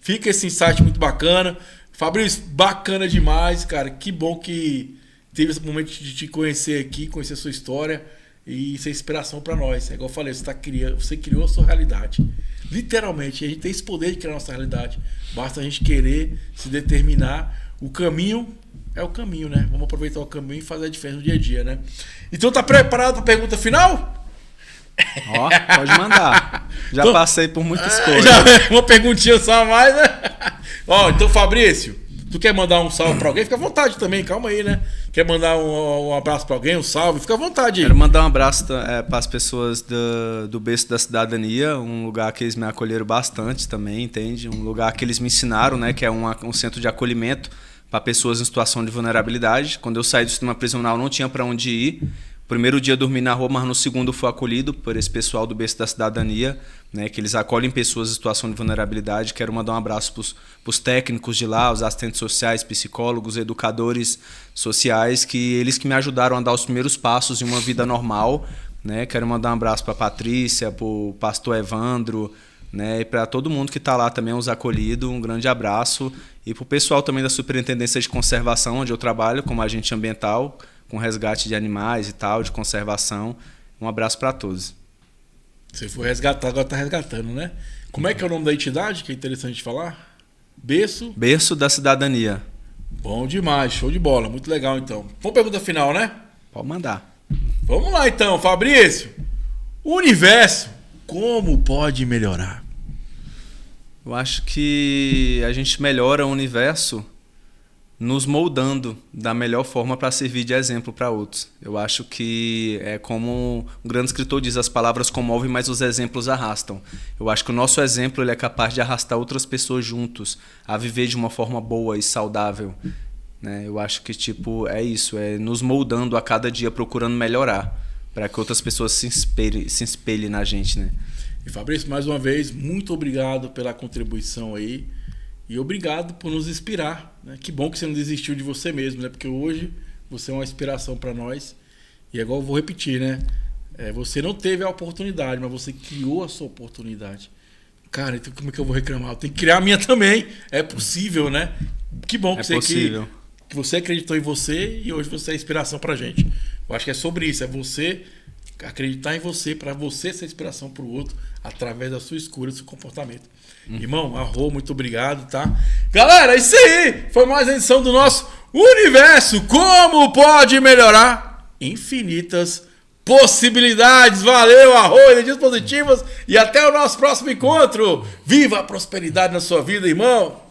Fica esse insight muito bacana. Fabrício, bacana demais, cara. Que bom que teve esse momento de te conhecer aqui, conhecer a sua história e ser inspiração para nós. É igual eu falei, você criou a sua realidade. Literalmente, a gente tem esse poder de criar a nossa realidade. Basta a gente querer se determinar. O caminho é o caminho, né? Vamos aproveitar o caminho e fazer a diferença no dia a dia, né? Então tá preparado para a pergunta final? Pode mandar. Já passei por muitas coisas. Uma perguntinha só a mais, né? Então, Fabrício, tu quer mandar um salve pra alguém? Fica à vontade também, calma aí, né? Quer mandar um abraço pra alguém, um salve? Fica à vontade aí. Quero mandar um abraço para as pessoas do Berço da Cidadania, um lugar que eles me acolheram bastante também, entende? Um lugar que eles me ensinaram, né? Que é um centro de acolhimento para pessoas em situação de vulnerabilidade. Quando eu saí do sistema prisional, não tinha para onde ir. Primeiro dia eu dormi na rua, mas no segundo fui acolhido por esse pessoal do Berço da Cidadania, né, que eles acolhem pessoas em situação de vulnerabilidade. Quero mandar um abraço para os técnicos de lá, os assistentes sociais, psicólogos, educadores sociais, que eles que me ajudaram a dar os primeiros passos em uma vida normal. Né? Quero mandar um abraço para a Patrícia, para o pastor Evandro, né, e para todo mundo que está lá também, os acolhidos. Um grande abraço. E para o pessoal também da Superintendência de Conservação, onde eu trabalho como agente ambiental, com resgate de animais e tal, de conservação. Um abraço para todos. Você foi resgatar, agora está resgatando, né? Como é que é o nome da entidade, que é interessante falar? Berço? Berço da Cidadania. Bom demais, show de bola, muito legal então. Vamos pergunta final, né? Pode mandar. Vamos lá então, Fabrício. O universo, como pode melhorar? Eu acho que a gente melhora o universo nos moldando da melhor forma para servir de exemplo para outros. Eu acho que é como um grande escritor diz, as palavras comovem, mas os exemplos arrastam. Eu acho que o nosso exemplo ele é capaz de arrastar outras pessoas juntos a viver de uma forma boa e saudável. Né? Eu acho que é isso, é nos moldando a cada dia, procurando melhorar, para que outras pessoas se espelhem na gente. Né? E Fabrício, mais uma vez, muito obrigado pela contribuição aí. E obrigado por nos inspirar. Né? Que bom que você não desistiu de você mesmo, né? Porque hoje você é uma inspiração para nós. E agora eu vou repetir, né? Você não teve a oportunidade, mas você criou a sua oportunidade. Cara, então como é que eu vou reclamar? Eu tenho que criar a minha também. É possível, né? Que bom que que você acreditou em você e hoje você é inspiração pra gente. Eu acho que é sobre isso. É você acreditar em você, para você ser inspiração para o outro através da sua escolha, do seu comportamento. Irmão, Arro, muito obrigado, tá? Galera, é isso aí! Foi mais uma edição do nosso Universo. Como pode melhorar? Infinitas possibilidades. Valeu, Arro, energias positivas e até o nosso próximo encontro. Viva a prosperidade na sua vida, irmão!